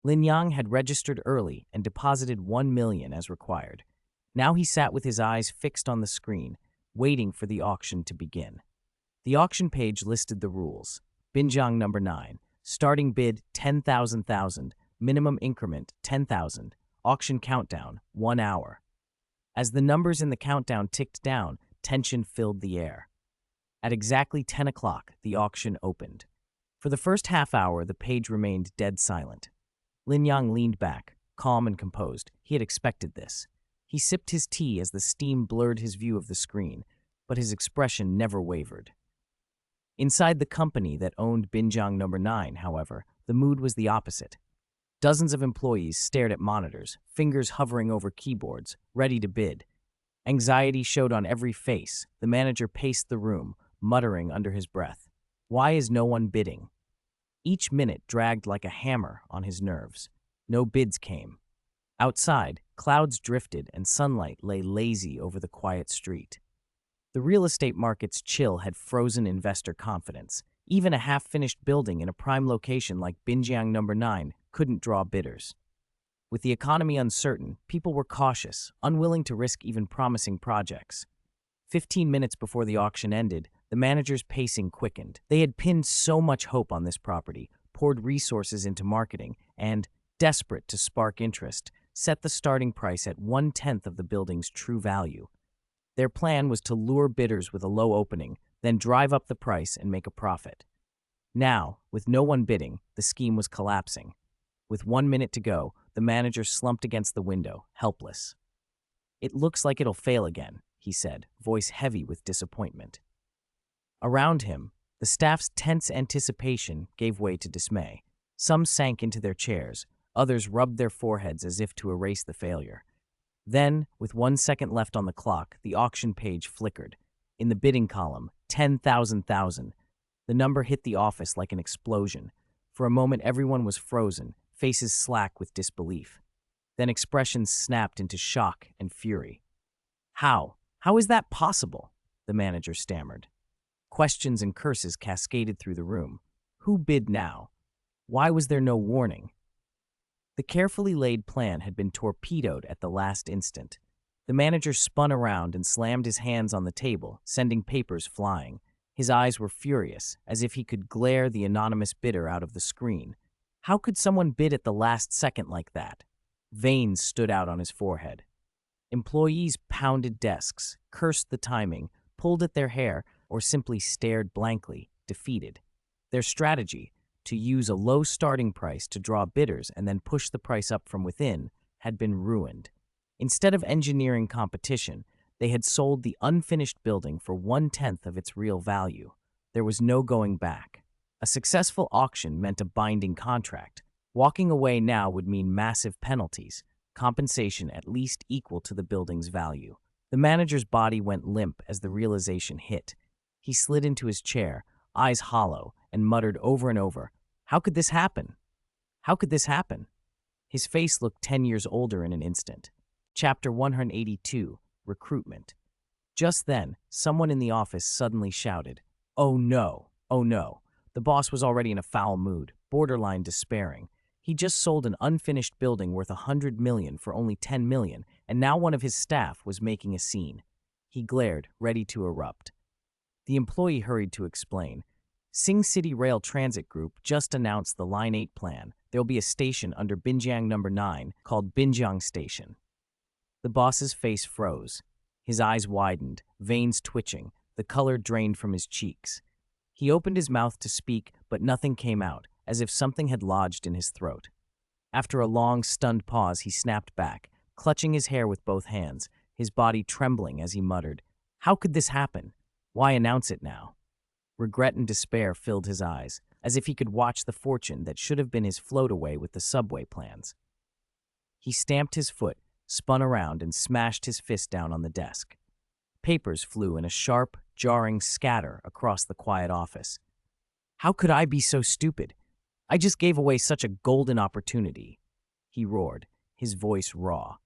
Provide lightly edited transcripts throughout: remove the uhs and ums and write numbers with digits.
Lin Yang had registered early and deposited 1 million as required. Now he sat with his eyes fixed on the screen, waiting for the auction to begin. The auction page listed the rules. Binjiang number 9. Starting bid 10,000, minimum increment 10,000, auction countdown 1 hour. As the numbers in the countdown ticked down, tension filled the air. At exactly 10 o'clock, the auction opened. For the first half hour, the page remained dead silent. Lin Yang leaned back, calm and composed. He had expected this. He sipped his tea as the steam blurred his view of the screen, but his expression never wavered. Inside the company that owned Binjiang number 9, however, the mood was the opposite. Dozens of employees stared at monitors, fingers hovering over keyboards, ready to bid. Anxiety showed on every face. The manager paced the room, muttering under his breath, "Why is no one bidding?" Each minute dragged like a hammer on his nerves. No bids came. Outside, clouds drifted and sunlight lay lazy over the quiet street. The real estate market's chill had frozen investor confidence. Even a half-finished building in a prime location like Binjiang number 9 couldn't draw bidders. With the economy uncertain, people were cautious, unwilling to risk even promising projects. 15 minutes before the auction ended, the manager's pacing quickened. They had pinned so much hope on this property, poured resources into marketing, and, desperate to spark interest, set the starting price at 1/10 of the building's true value. Their plan was to lure bidders with a low opening, then drive up the price and make a profit. Now, with no one bidding, the scheme was collapsing. With 1 minute to go, the manager slumped against the window, helpless. "It looks like it'll fail again," he said, voice heavy with disappointment. Around him, the staff's tense anticipation gave way to dismay. Some sank into their chairs, others rubbed their foreheads as if to erase the failure. Then, with 1 second left on the clock, the auction page flickered. In the bidding column, 10,000. The number hit the office like an explosion. For a moment, everyone was frozen, faces slack with disbelief. Then expressions snapped into shock and fury. How? How is that possible?" the manager stammered. Questions and curses cascaded through the room. Who bid now? Why was there no warning? The carefully laid plan had been torpedoed at the last instant. The manager spun around and slammed his hands on the table, sending papers flying. His eyes were furious, as if he could glare the anonymous bidder out of the screen. How could someone bid at the last second like that? Veins stood out on his forehead. Employees pounded desks, cursed the timing, pulled at their hair, or simply stared blankly, defeated. Their strategy, to use a low starting price to draw bidders and then push the price up from within, had been ruined. Instead of engineering competition, they had sold the unfinished building for 1/10 of its real value. There was no going back. A successful auction meant a binding contract. Walking away now would mean massive penalties, compensation at least equal to the building's value. The manager's body went limp as the realization hit. He slid into his chair, eyes hollow, and muttered over and over, "How could this happen? How could this happen?" His face looked 10 years older in an instant. Chapter 182, Recruitment. Just then, someone in the office suddenly shouted, "Oh no, oh no." The boss was already in a foul mood, borderline despairing. He just sold an unfinished building worth 100 million for only 10 million, and now one of his staff was making a scene. He glared, ready to erupt. The employee hurried to explain. Sing City Rail Transit Group just announced the Line 8 plan. There'll be a station under Binjiang number 9 called Binjiang Station. The boss's face froze. His eyes widened, veins twitching, the color drained from his cheeks. He opened his mouth to speak, but nothing came out, as if something had lodged in his throat. After a long, stunned pause, he snapped back, clutching his hair with both hands, his body trembling as he muttered, "How could this happen? Why announce it now?" Regret and despair filled his eyes, as if he could watch the fortune that should have been his float away with the subway plans. He stamped his foot, spun around, and smashed his fist down on the desk. Papers flew in a sharp, jarring scatter across the quiet office. "How could I be so stupid? I just gave away such a golden opportunity," he roared, his voice raw.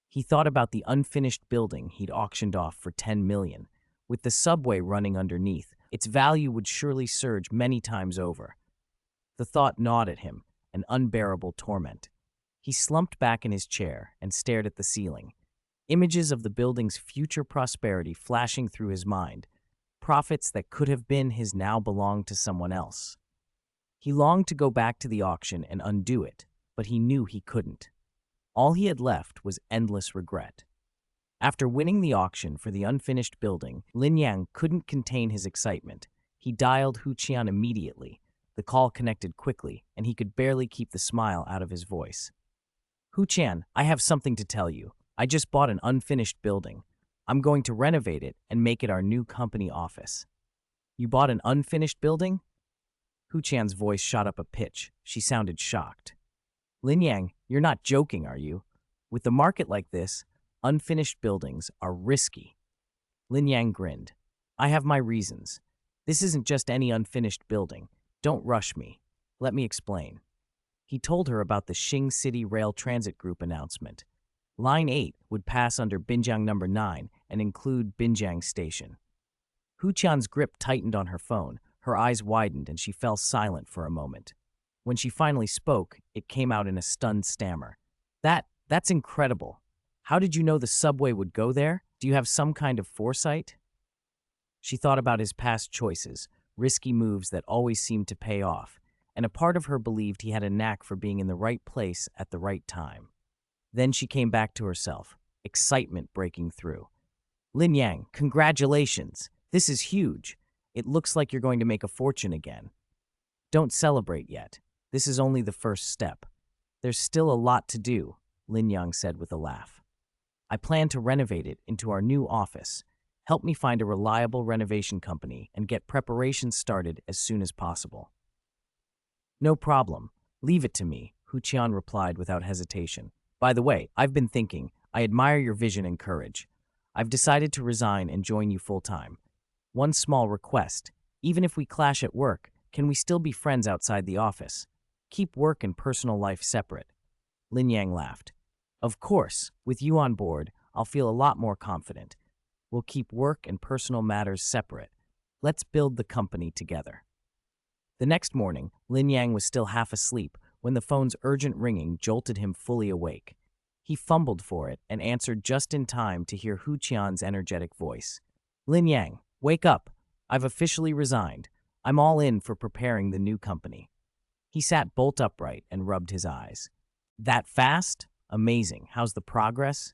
He thought about the unfinished building he'd auctioned off for 10 million. With the subway running underneath, its value would surely surge many times over. The thought gnawed at him, an unbearable torment. He slumped back in his chair and stared at the ceiling, images of the building's future prosperity flashing through his mind, profits that could have been his now belonged to someone else. He longed to go back to the auction and undo it, but he knew he couldn't. All he had left was endless regret. After winning the auction for the unfinished building, Lin Yang couldn't contain his excitement. He dialed Hu Qian immediately. The call connected quickly, and he could barely keep the smile out of his voice. Hu Qian, I have something to tell you. I just bought an unfinished building. I'm going to renovate it and make it our new company office. You bought an unfinished building? Hu Qian's voice shot up a pitch. She sounded shocked. Lin Yang, you're not joking, are you? With the market like this, unfinished buildings are risky. Lin Yang grinned. I have my reasons. This isn't just any unfinished building. Don't rush me. Let me explain. He told her about the Xing City Rail Transit Group announcement. Line 8 would pass under Binjiang number 9 and include Binjiang Station. Hu Qian's grip tightened on her phone, her eyes widened, and she fell silent for a moment. When she finally spoke, it came out in a stunned stammer. That's incredible. How did you know the subway would go there? Do you have some kind of foresight? She thought about his past choices, risky moves that always seemed to pay off, and a part of her believed he had a knack for being in the right place at the right time. Then she came back to herself, excitement breaking through. Lin Yang, congratulations! This is huge. It looks like you're going to make a fortune again. Don't celebrate yet. This is only the first step. There's still a lot to do, Lin Yang said with a laugh. I plan to renovate it into our new office. Help me find a reliable renovation company and get preparations started as soon as possible. No problem. Leave it to me, Hu Qian replied without hesitation. By the way, I've been thinking. I admire your vision and courage. I've decided to resign and join you full-time. One small request. Even if we clash at work, can we still be friends outside the office? Keep work and personal life separate. Lin Yang laughed. Of course, with you on board, I'll feel a lot more confident. We'll keep work and personal matters separate. Let's build the company together. The next morning, Lin Yang was still half asleep when the phone's urgent ringing jolted him fully awake. He fumbled for it and answered just in time to hear Hu Qian's energetic voice. Lin Yang, wake up. I've officially resigned. I'm all in for preparing the new company. He sat bolt upright and rubbed his eyes. That fast? Amazing. How's the progress?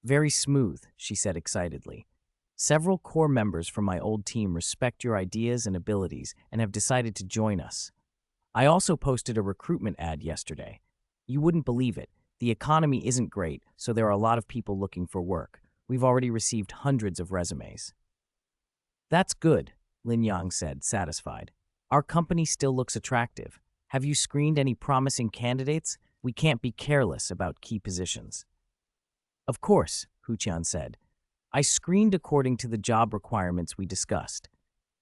Very smooth, she said excitedly. Several core members from my old team respect your ideas and abilities and have decided to join us. I also posted a recruitment ad yesterday. You wouldn't believe it. The economy isn't great, so there are a lot of people looking for work. We've already received hundreds of resumes. That's good, Lin Yang said, satisfied. Our company still looks attractive. Have you screened any promising candidates? We can't be careless about key positions. Of course, Hu Qian said. I screened according to the job requirements we discussed.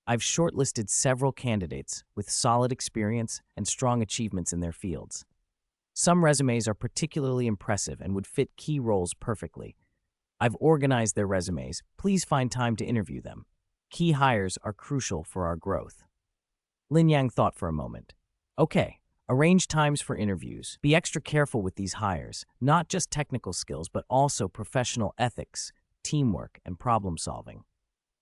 I've shortlisted several candidates with solid experience and strong achievements in their fields. Some resumes are particularly impressive and would fit key roles perfectly. I've organized their resumes. Please find time to interview them. Key hires are crucial for our growth. Lin Yang thought for a moment. Okay, arrange times for interviews. Be extra careful with these hires, not just technical skills, but also professional ethics, teamwork, and problem solving.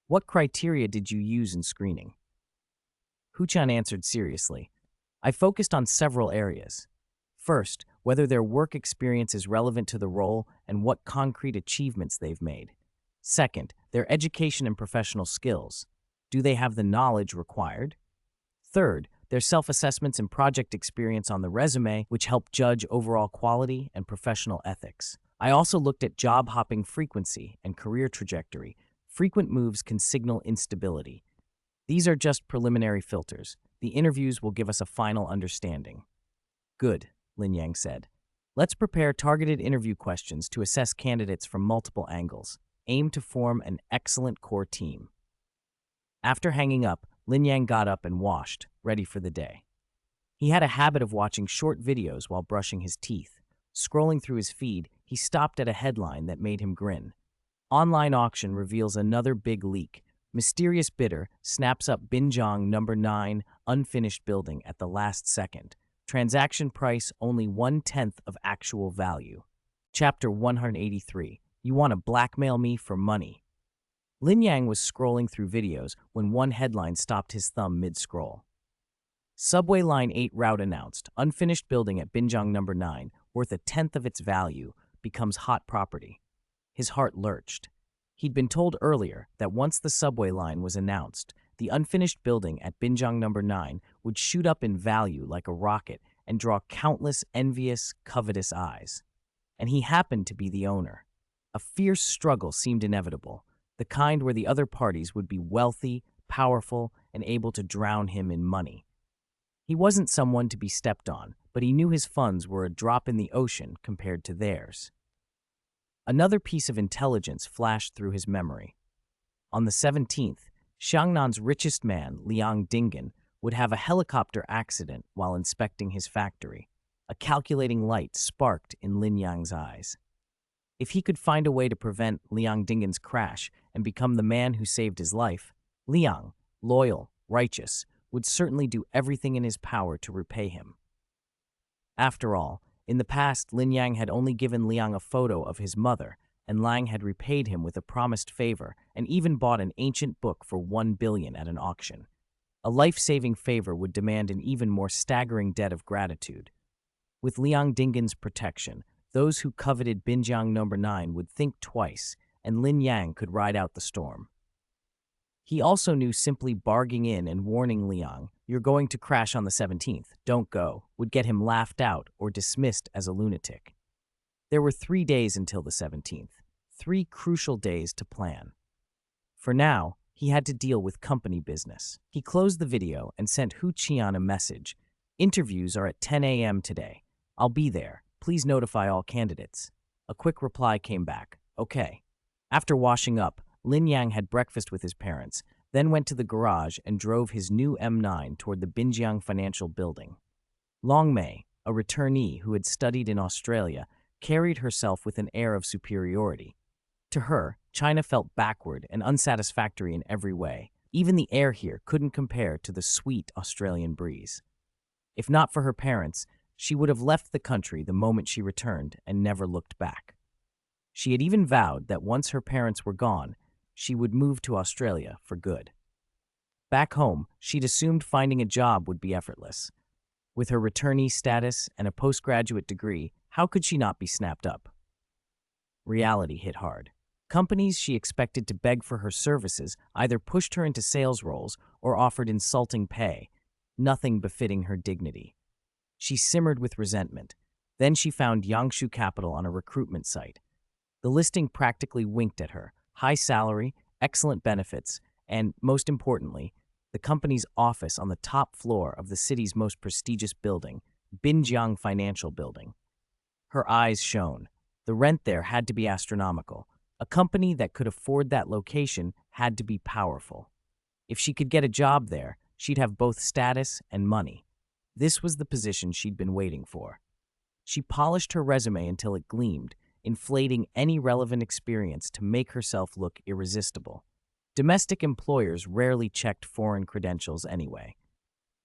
What criteria did you use in screening? Hu Qian answered seriously. I focused on several areas. First, whether their work experience is relevant to the role and what concrete achievements they've made. Second, their education and professional skills. Do they have the knowledge required? Third, their self-assessments and project experience on the resume, which help judge overall quality and professional ethics. I also looked at job hopping frequency and career trajectory. Frequent moves can signal instability. These are just preliminary filters. The interviews will give us a final understanding. Good, Lin Yang said. Let's prepare targeted interview questions to assess candidates from multiple angles. Aim to form an excellent core team. After hanging up, Lin Yang got up and washed, ready for the day. He had a habit of watching short videos while brushing his teeth. Scrolling through his feed, he stopped at a headline that made him grin. Online auction reveals another big leak. Mysterious bidder snaps up Binjiang number 9 unfinished building at the last second. Transaction price only 1/10 of actual value. Chapter 183. You want to blackmail me for money. Lin Yang was scrolling through videos when one headline stopped his thumb mid-scroll. Subway Line 8 route announced, unfinished building at Binjiang number 9, worth 1/10 of its value, becomes hot property. His heart lurched. He'd been told earlier that once the subway line was announced, the unfinished building at Binjiang number 9 would shoot up in value like a rocket and draw countless envious, covetous eyes. And he happened to be the owner. A fierce struggle seemed inevitable, the kind where the other parties would be wealthy, powerful, and able to drown him in money. He wasn't someone to be stepped on, but he knew his funds were a drop in the ocean compared to theirs. Another piece of intelligence flashed through his memory. On the 17th, Xiangnan's richest man, Liang Dingen, would have a helicopter accident while inspecting his factory. A calculating light sparked in Lin Yang's eyes. If he could find a way to prevent Liang Dingen's crash and become the man who saved his life, Liang, loyal, righteous, would certainly do everything in his power to repay him. After all, in the past, Lin Yang had only given Liang a photo of his mother, and Liang had repaid him with a promised favor and even bought an ancient book for 1 billion at an auction. A life-saving favor would demand an even more staggering debt of gratitude. With Liang Dingen's protection, those who coveted Binjiang number 9 would think twice, and Lin Yang could ride out the storm. He also knew simply barging in and warning Liang, "You're going to crash on the 17th, don't go," would get him laughed out or dismissed as a lunatic. There were 3 days until the 17th, 3 crucial days to plan. For now, he had to deal with company business. He closed the video and sent Hu Qian a message. "Interviews are at 10 a.m. today. I'll be there. Please notify all candidates." A quick reply came back. "Okay." After washing up, Lin Yang had breakfast with his parents, then went to the garage and drove his new M9 toward the Binjiang Financial Building. Long Mei, a returnee who had studied in Australia, carried herself with an air of superiority. To her, China felt backward and unsatisfactory in every way. Even the air here couldn't compare to the sweet Australian breeze. If not for her parents, she would have left the country the moment she returned and never looked back. She had even vowed that once her parents were gone, she would move to Australia for good. Back home, she'd assumed finding a job would be effortless. With her returnee status and a postgraduate degree, how could she not be snapped up? Reality hit hard. Companies she expected to beg for her services either pushed her into sales roles or offered insulting pay, nothing befitting her dignity. She simmered with resentment. Then she found Yangshu Capital on a recruitment site. The listing practically winked at her. High salary, excellent benefits, and, most importantly, the company's office on the top floor of the city's most prestigious building, Binjiang Financial Building. Her eyes shone. The rent there had to be astronomical. A company that could afford that location had to be powerful. If she could get a job there, she'd have both status and money. This was the position she'd been waiting for. She polished her resume until it gleamed, inflating any relevant experience to make herself look irresistible. Domestic employers rarely checked foreign credentials anyway.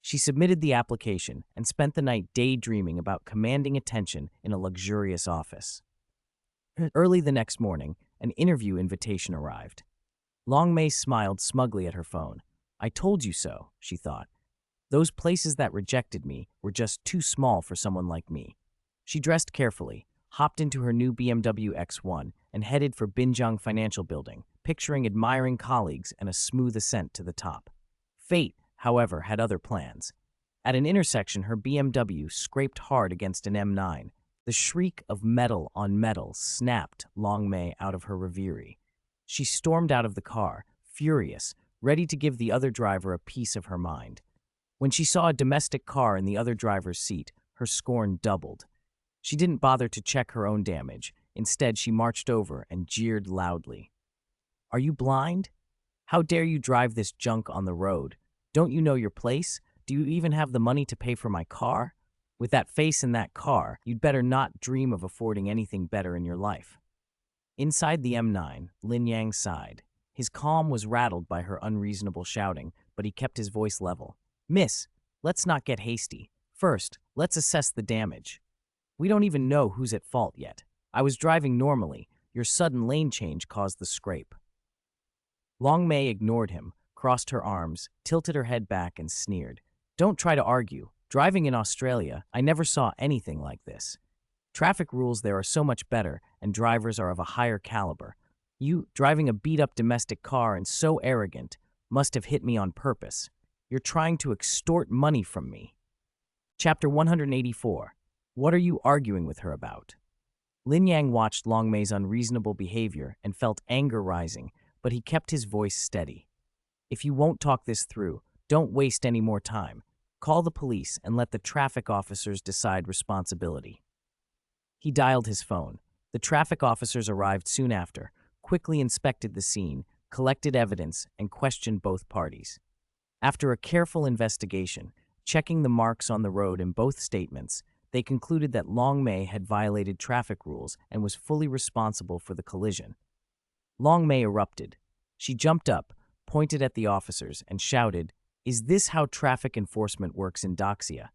She submitted the application and spent the night daydreaming about commanding attention in a luxurious office. Early the next morning, an interview invitation arrived. Long Mei smiled smugly at her phone. "I told you so," she thought. "Those places that rejected me were just too small for someone like me." She dressed carefully, hopped into her new BMW X1, and headed for Binjiang Financial Building, picturing admiring colleagues and a smooth ascent to the top. Fate, however, had other plans. At an intersection, her BMW scraped hard against an M9. The shriek of metal on metal snapped Long Mei out of her reverie. She stormed out of the car, furious, ready to give the other driver a piece of her mind. When she saw a domestic car in the other driver's seat, her scorn doubled. She didn't bother to check her own damage. Instead, she marched over and jeered loudly. "Are you blind? How dare you drive this junk on the road? Don't you know your place? Do you even have the money to pay for my car? With that face in that car, you'd better not dream of affording anything better in your life." Inside the M9, Lin Yang sighed. His calm was rattled by her unreasonable shouting, but he kept his voice level. "Miss, let's not get hasty. First, Let's assess the damage. We don't even know who's at fault yet. I was driving normally. Your sudden lane change caused the scrape. Long May ignored him, crossed her arms, tilted her head back, and sneered. Don't try to argue. Driving in Australia, I never saw anything like this. Traffic rules there are so much better, and drivers are of a higher caliber. You, driving a beat-up domestic car and so arrogant, must have hit me on purpose. You're trying to extort money from me. Chapter 184. What are you arguing with her about? Lin Yang watched Long Mei's unreasonable behavior and felt anger rising, but he kept his voice steady. If you won't talk this through, don't waste any more time. Call the police and let the traffic officers decide responsibility. He dialed his phone. The traffic officers arrived soon after, quickly inspected the scene, collected evidence, and questioned both parties. After a careful investigation, checking the marks on the road in both statements, they concluded that Long Mei had violated traffic rules and was fully responsible for the collision. Long Mei erupted. She jumped up, pointed at the officers, and shouted, "Is this how traffic enforcement works in Doxia?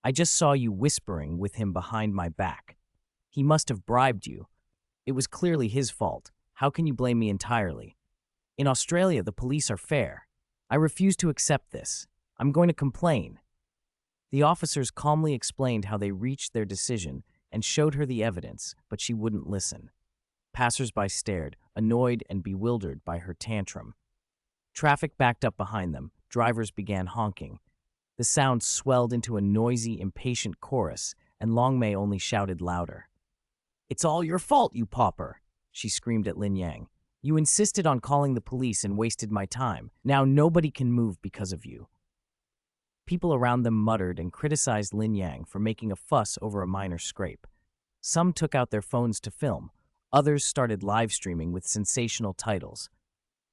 I just saw you whispering with him behind my back. He must have bribed you. It was clearly his fault. How can you blame me entirely? In Australia, the police are fair. I refuse to accept this. I'm going to complain." The officers calmly explained how they reached their decision and showed her the evidence, but she wouldn't listen. Passers-by stared, annoyed and bewildered by her tantrum. Traffic backed up behind them. Drivers began honking. The sound swelled into a noisy, impatient chorus, and Long Mei only shouted louder. "It's all your fault, you pauper," she screamed at Lin Yang. "You insisted on calling the police and wasted my time. Now nobody can move because of you." People around them muttered and criticized Lin Yang for making a fuss over a minor scrape. Some took out their phones to film. Others started live streaming with sensational titles.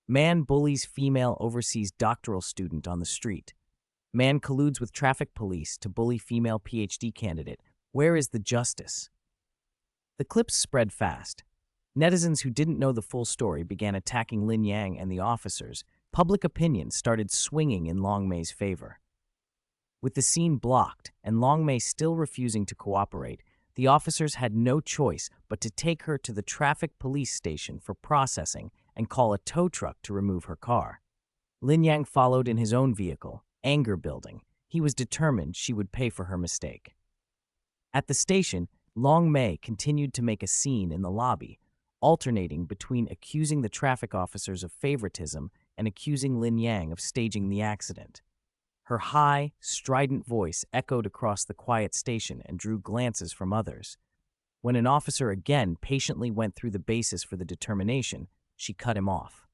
Man bullies female overseas doctoral student on the street. Man colludes with traffic police to bully female PhD candidate. Where is the justice? The clips spread fast. Netizens who didn't know the full story began attacking Lin Yang and the officers. Public opinion started swinging in Long Mei's favor. With the scene blocked and Long Mei still refusing to cooperate, the officers had no choice but to take her to the traffic police station for processing and call a tow truck to remove her car. Lin Yang followed in his own vehicle, anger building. He was determined she would pay for her mistake. At the station, Long Mei continued to make a scene in the lobby, alternating between accusing the traffic officers of favoritism and accusing Lin Yang of staging the accident. Her high, strident voice echoed across the quiet station and drew glances from others. When an officer again patiently went through the basis for the determination, she cut him off.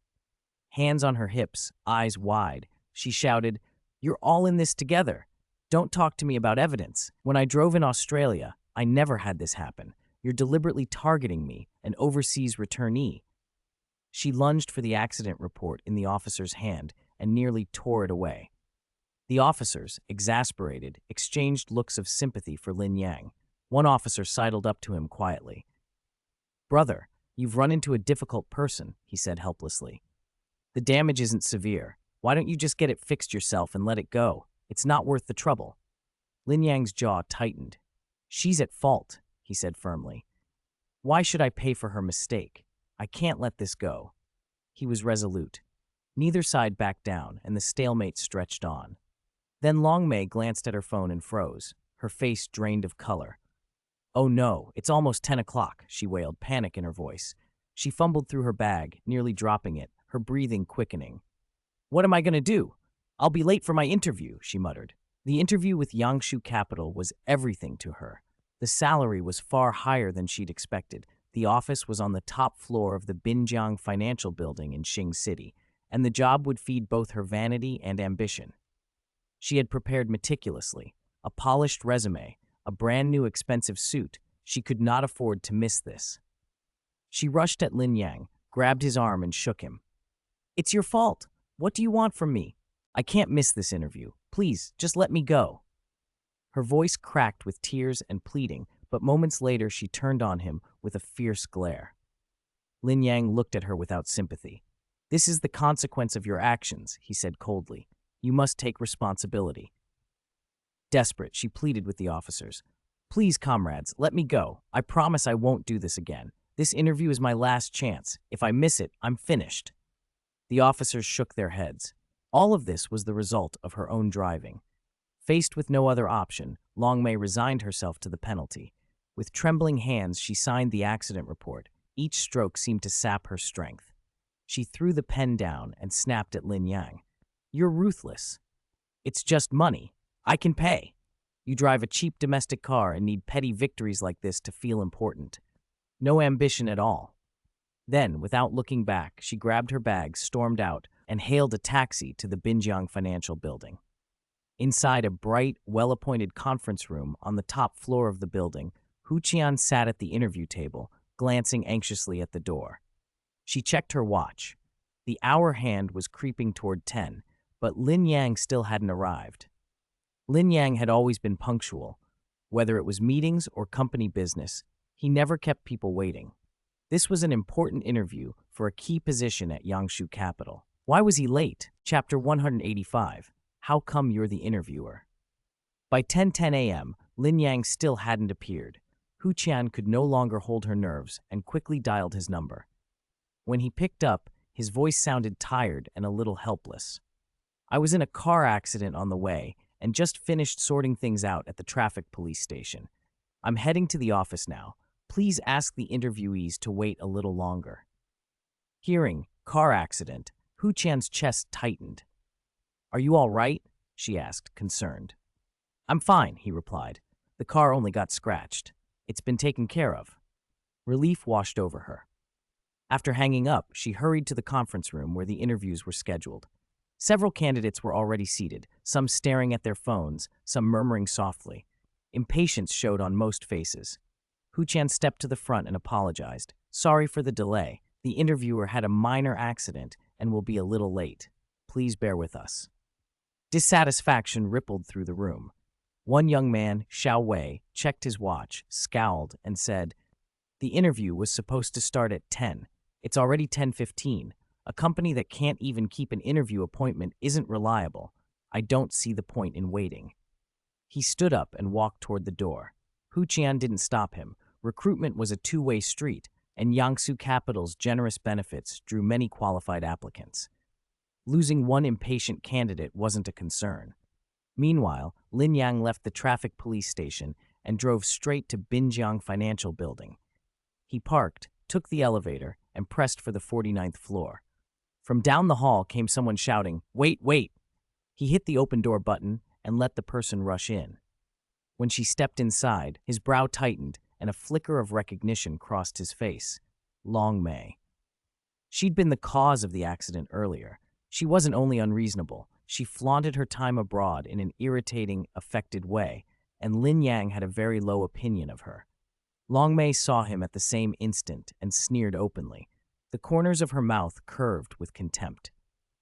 Hands on her hips, eyes wide, she shouted, "You're all in this together. Don't talk to me about evidence. When I drove in Australia, I never had this happen. You're deliberately targeting me, an overseas returnee." She lunged for the accident report in the officer's hand and nearly tore it away. The officers, exasperated, exchanged looks of sympathy for Lin Yang. One officer sidled up to him quietly. "Brother, you've run into a difficult person," he said helplessly. "The damage isn't severe. Why don't you just get it fixed yourself and let it go? It's not worth the trouble." Lin Yang's jaw tightened. "She's at fault," he said firmly. "Why should I pay for her mistake? I can't let this go." He was resolute. Neither side backed down, and the stalemate stretched on. Then Long Mei glanced at her phone and froze, her face drained of color. "Oh no, it's almost 10 o'clock, she wailed, panic in her voice. She fumbled through her bag, nearly dropping it, her breathing quickening. "What am I going to do? I'll be late for my interview," she muttered. The interview with Yangshu Capital was everything to her. The salary was far higher than she'd expected. The office was on the top floor of the Binjiang Financial Building in Xing City, and the job would feed both her vanity and ambition. She had prepared meticulously, a polished resume, a brand new expensive suit. She could not afford to miss this. She rushed at Lin Yang, grabbed his arm and shook him. "It's your fault. What do you want from me? I can't miss this interview. Please, just let me go." Her voice cracked with tears and pleading, but moments later she turned on him with a fierce glare. Lin Yang looked at her without sympathy. "This is the consequence of your actions," he said coldly. "You must take responsibility." Desperate, she pleaded with the officers. Please, comrades, let me go. I promise I won't do this again. This interview is my last chance. If I miss it, I'm finished. The officers shook their heads. All of this was the result of her own driving. Faced with no other option, Long May resigned herself to the penalty. With trembling hands, she signed the accident report. Each stroke seemed to sap her strength. She threw the pen down and snapped at Lin Yang. You're ruthless. It's just money. I can pay. You drive a cheap domestic car and need petty victories like this to feel important. No ambition at all. Then, without looking back, she grabbed her bags, stormed out, and hailed a taxi to the Binjiang Financial Building. Inside a bright, well-appointed conference room on the top floor of the building, Hu Qian sat at the interview table, glancing anxiously at the door. She checked her watch. The hour hand was creeping toward 10, but Lin Yang still hadn't arrived. Lin Yang had always been punctual. Whether it was meetings or company business, he never kept people waiting. This was an important interview for a key position at Yangshu Capital. Why was he late? Chapter 185. How come you're the interviewer? By 10:10 a.m., Lin Yang still hadn't appeared. Hu Qian could no longer hold her nerves and quickly dialed his number. When he picked up, his voice sounded tired and a little helpless. I was in a car accident on the way and just finished sorting things out at the traffic police station. I'm heading to the office now. Please ask the interviewees to wait a little longer. Hearing car accident, Hu Qian's chest tightened. Are you all right? She asked, concerned. I'm fine, he replied. The car only got scratched. It's been taken care of. Relief washed over her. After hanging up, she hurried to the conference room where the interviews were scheduled. Several candidates were already seated, some staring at their phones, some murmuring softly. Impatience showed on most faces. Hu Qian stepped to the front and apologized. Sorry for the delay. The interviewer had a minor accident and will be a little late. Please bear with us. Dissatisfaction rippled through the room. One young man, Xiao Wei, checked his watch, scowled, and said, The interview was supposed to start at 10. It's already 10:15. A company that can't even keep an interview appointment isn't reliable. I don't see the point in waiting. He stood up and walked toward the door. Hu Qian didn't stop him. Recruitment was a two-way street, and Yangsu Capital's generous benefits drew many qualified applicants. Losing one impatient candidate wasn't a concern. Meanwhile, Lin Yang left the traffic police station and drove straight to Binjiang Financial Building. He parked, took the elevator, and pressed for the 49th floor. From down the hall came someone shouting, Wait, wait! He hit the open door button and let the person rush in. When she stepped inside, his brow tightened and a flicker of recognition crossed his face. Long May. She'd been the cause of the accident earlier. She wasn't only unreasonable, she flaunted her time abroad in an irritating, affected way, and Lin Yang had a very low opinion of her. Long May saw him at the same instant and sneered openly. The corners of her mouth curved with contempt.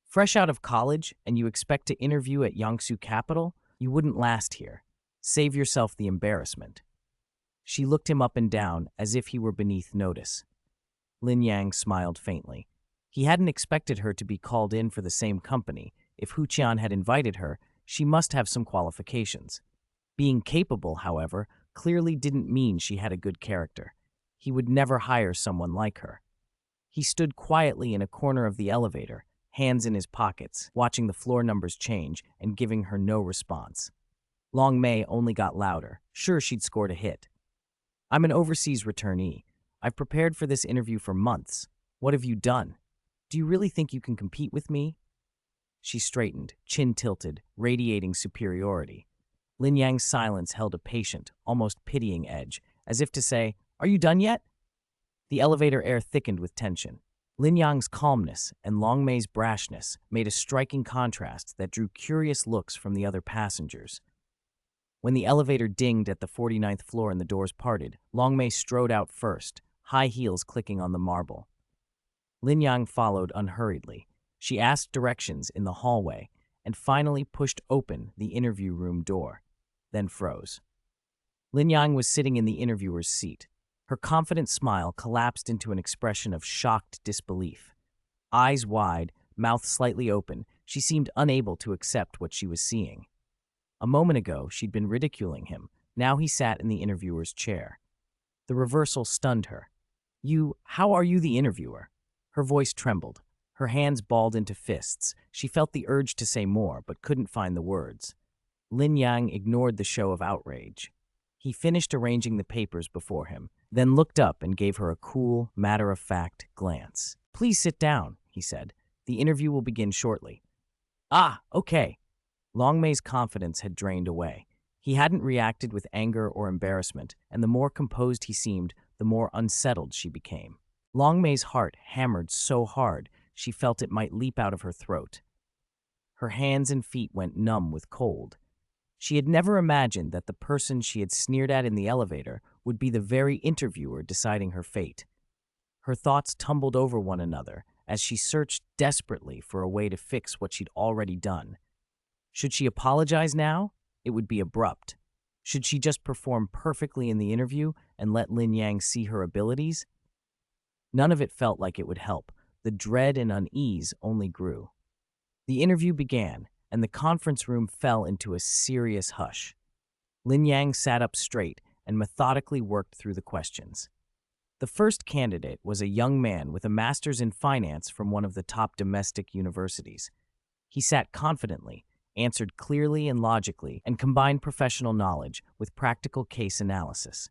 Fresh out of college, and you expect to interview at Yangsu Capital? You wouldn't last here. Save yourself the embarrassment. She looked him up and down as if he were beneath notice. Lin Yang smiled faintly. He hadn't expected her to be called in for the same company. If Hu Qian had invited her, she must have some qualifications. Being capable, however, clearly didn't mean she had a good character. He would never hire someone like her. He stood quietly in a corner of the elevator, hands in his pockets, watching the floor numbers change and giving her no response. Long May only got louder. Sure, she'd scored a hit. I'm an overseas returnee. I've prepared for this interview for months. What have you done? Do you really think you can compete with me? She straightened, chin tilted, radiating superiority. Lin Yang's silence held a patient, almost pitying edge, as if to say, Are you done yet? The elevator air thickened with tension. Lin Yang's calmness and Long Mei's brashness made a striking contrast that drew curious looks from the other passengers. When the elevator dinged at the 49th floor and the doors parted, Long Mei strode out first, high heels clicking on the marble. Lin Yang followed unhurriedly. She asked directions in the hallway and finally pushed open the interview room door, then froze. Lin Yang was sitting in the interviewer's seat. Her confident smile collapsed into an expression of shocked disbelief. Eyes wide, mouth slightly open, she seemed unable to accept what she was seeing. A moment ago, she'd been ridiculing him. Now he sat in the interviewer's chair. The reversal stunned her. How are you the interviewer? Her voice trembled. Her hands balled into fists. She felt the urge to say more, but couldn't find the words. Lin Yang ignored the show of outrage. He finished arranging the papers before him, then looked up and gave her a cool, matter-of-fact glance. "Please sit down," he said. "The interview will begin shortly." "Ah, okay." Long Mei's confidence had drained away. He hadn't reacted with anger or embarrassment, and the more composed he seemed, the more unsettled she became. Long Mei's heart hammered so hard she felt it might leap out of her throat. Her hands and feet went numb with cold. She had never imagined that the person she had sneered at in the elevator would be the very interviewer deciding her fate. Her thoughts tumbled over one another as she searched desperately for a way to fix what she'd already done. Should she apologize now? It would be abrupt. Should she just perform perfectly in the interview and let Lin Yang see her abilities? None of it felt like it would help. The dread and unease only grew. The interview began, and the conference room fell into a serious hush. Lin Yang sat up straight and methodically worked through the questions. The first candidate was a young man with a master's in finance from one of the top domestic universities. He sat confidently, answered clearly and logically, and combined professional knowledge with practical case analysis.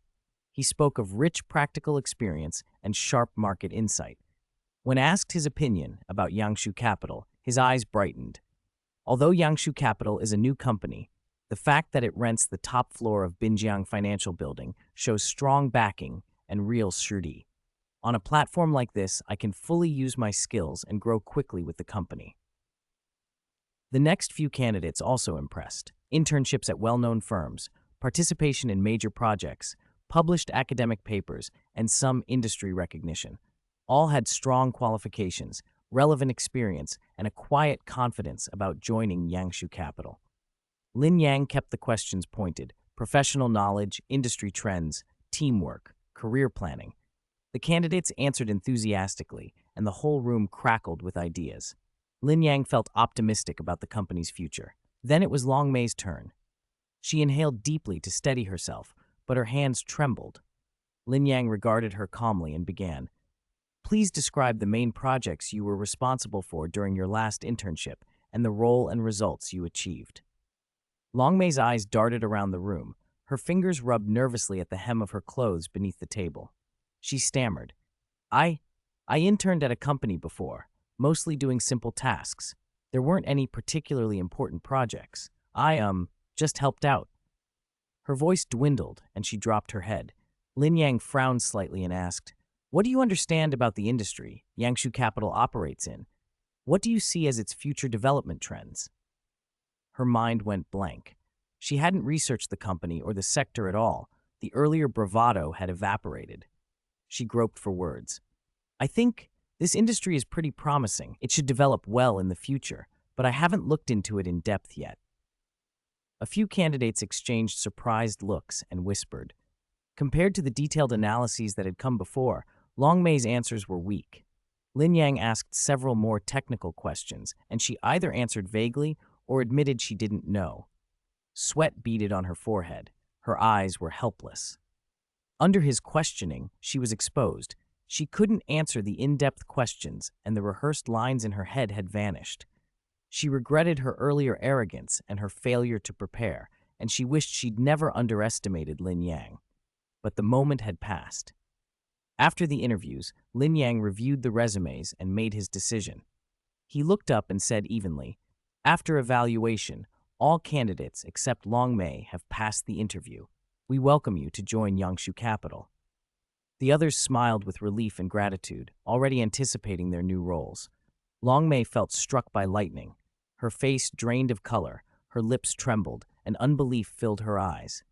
He spoke of rich practical experience and sharp market insight. When asked his opinion about Yangshu Capital, his eyes brightened. Although Yangshu Capital is a new company, the fact that it rents the top floor of Binjiang Financial Building shows strong backing and real surety. On a platform like this, I can fully use my skills and grow quickly with the company. The next few candidates also impressed. Internships at well-known firms, participation in major projects, published academic papers, and some industry recognition. All had strong qualifications, relevant experience, and a quiet confidence about joining Yangshu Capital. Lin Yang kept the questions pointed: professional knowledge, industry trends, teamwork, career planning. The candidates answered enthusiastically, and the whole room crackled with ideas. Lin Yang felt optimistic about the company's future. Then it was Long Mei's turn. She inhaled deeply to steady herself, but her hands trembled. Lin Yang regarded her calmly and began. "Please describe the main projects you were responsible for during your last internship and the role and results you achieved." Long Mei's eyes darted around the room. Her fingers rubbed nervously at the hem of her clothes beneath the table. She stammered. I interned at a company before, mostly doing simple tasks. There weren't any particularly important projects. I just helped out." Her voice dwindled, and she dropped her head. Lin Yang frowned slightly and asked, "What do you understand about the industry Yangshu Capital operates in? What do you see as its future development trends?" Her mind went blank. She hadn't researched the company or the sector at all. The earlier bravado had evaporated. She groped for words. "I think this industry is pretty promising. It should develop well in the future, but I haven't looked into it in depth yet." A few candidates exchanged surprised looks and whispered. Compared to the detailed analyses that had come before, Long Mei's answers were weak. Lin Yang asked several more technical questions, and she either answered vaguely or admitted she didn't know. Sweat beaded on her forehead. Her eyes were helpless. Under his questioning, she was exposed. She couldn't answer the in-depth questions, and the rehearsed lines in her head had vanished. She regretted her earlier arrogance and her failure to prepare, and she wished she'd never underestimated Lin Yang. But the moment had passed. After the interviews, Lin Yang reviewed the resumes and made his decision. He looked up and said evenly, "After evaluation, all candidates except Long Mei have passed the interview. We welcome you to join Yangshu Capital." The others smiled with relief and gratitude, already anticipating their new roles. Long Mei felt struck by lightning. Her face drained of color, her lips trembled, and unbelief filled her eyes.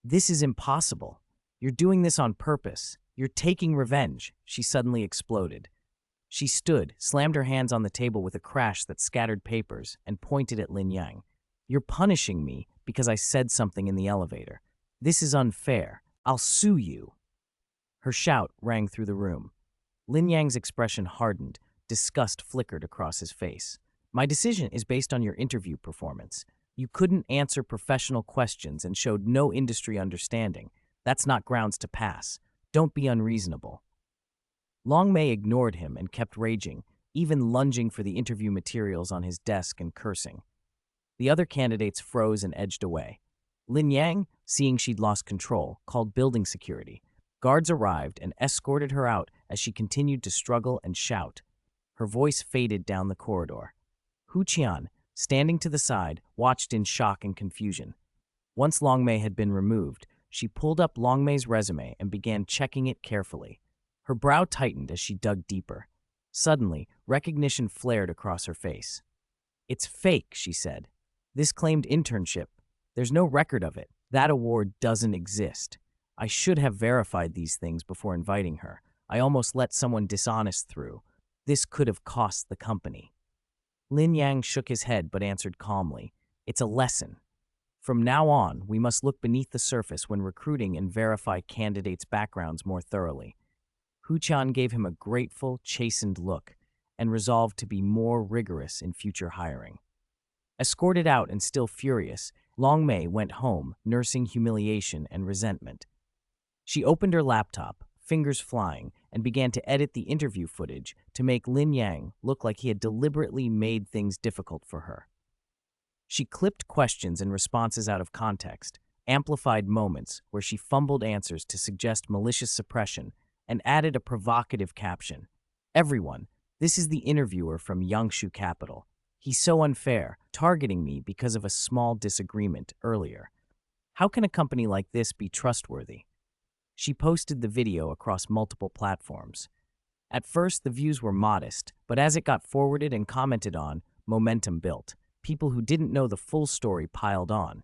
"This is impossible. You're doing this on purpose. You're taking revenge," she suddenly exploded. She stood, slammed her hands on the table with a crash that scattered papers, and pointed at Lin Yang. "You're punishing me because I said something in the elevator. This is unfair. I'll sue you." Her shout rang through the room. Lin Yang's expression hardened. Disgust flickered across his face. "My decision is based on your interview performance. You couldn't answer professional questions and showed no industry understanding. That's not grounds to pass. Don't be unreasonable. Long Mei ignored him and kept raging, even lunging for the interview materials on his desk and cursing. The other candidates froze and edged away. Lin Yang, seeing she'd lost control, called building security. Guards arrived and escorted her out as she continued to struggle and shout. Her voice faded down the corridor. Hu Qian, standing to the side, watched in shock and confusion. Once Long Mei had been removed, she pulled up Long Mei's resume and began checking it carefully. Her brow tightened as she dug deeper. Suddenly, recognition flared across her face. "It's fake," she said. "This claimed internship. There's no record of it. That award doesn't exist. I should have verified these things before inviting her. I almost let someone dishonest through. This could have cost the company." Lin Yang shook his head but answered calmly, "It's a lesson. From now on, we must look beneath the surface when recruiting and verify candidates' backgrounds more thoroughly." Hu Qian gave him a grateful, chastened look and resolved to be more rigorous in future hiring. Escorted out and still furious, Long Mei went home, nursing humiliation and resentment. She opened her laptop, fingers flying, and began to edit the interview footage to make Lin Yang look like he had deliberately made things difficult for her. She clipped questions and responses out of context, amplified moments where she fumbled answers to suggest malicious suppression, and added a provocative caption. "Everyone, this is the interviewer from Yangshu Capital. He's so unfair, targeting me because of a small disagreement earlier. How can a company like this be trustworthy?" She posted the video across multiple platforms. At first, the views were modest, but as it got forwarded and commented on, momentum built. People who didn't know the full story piled on.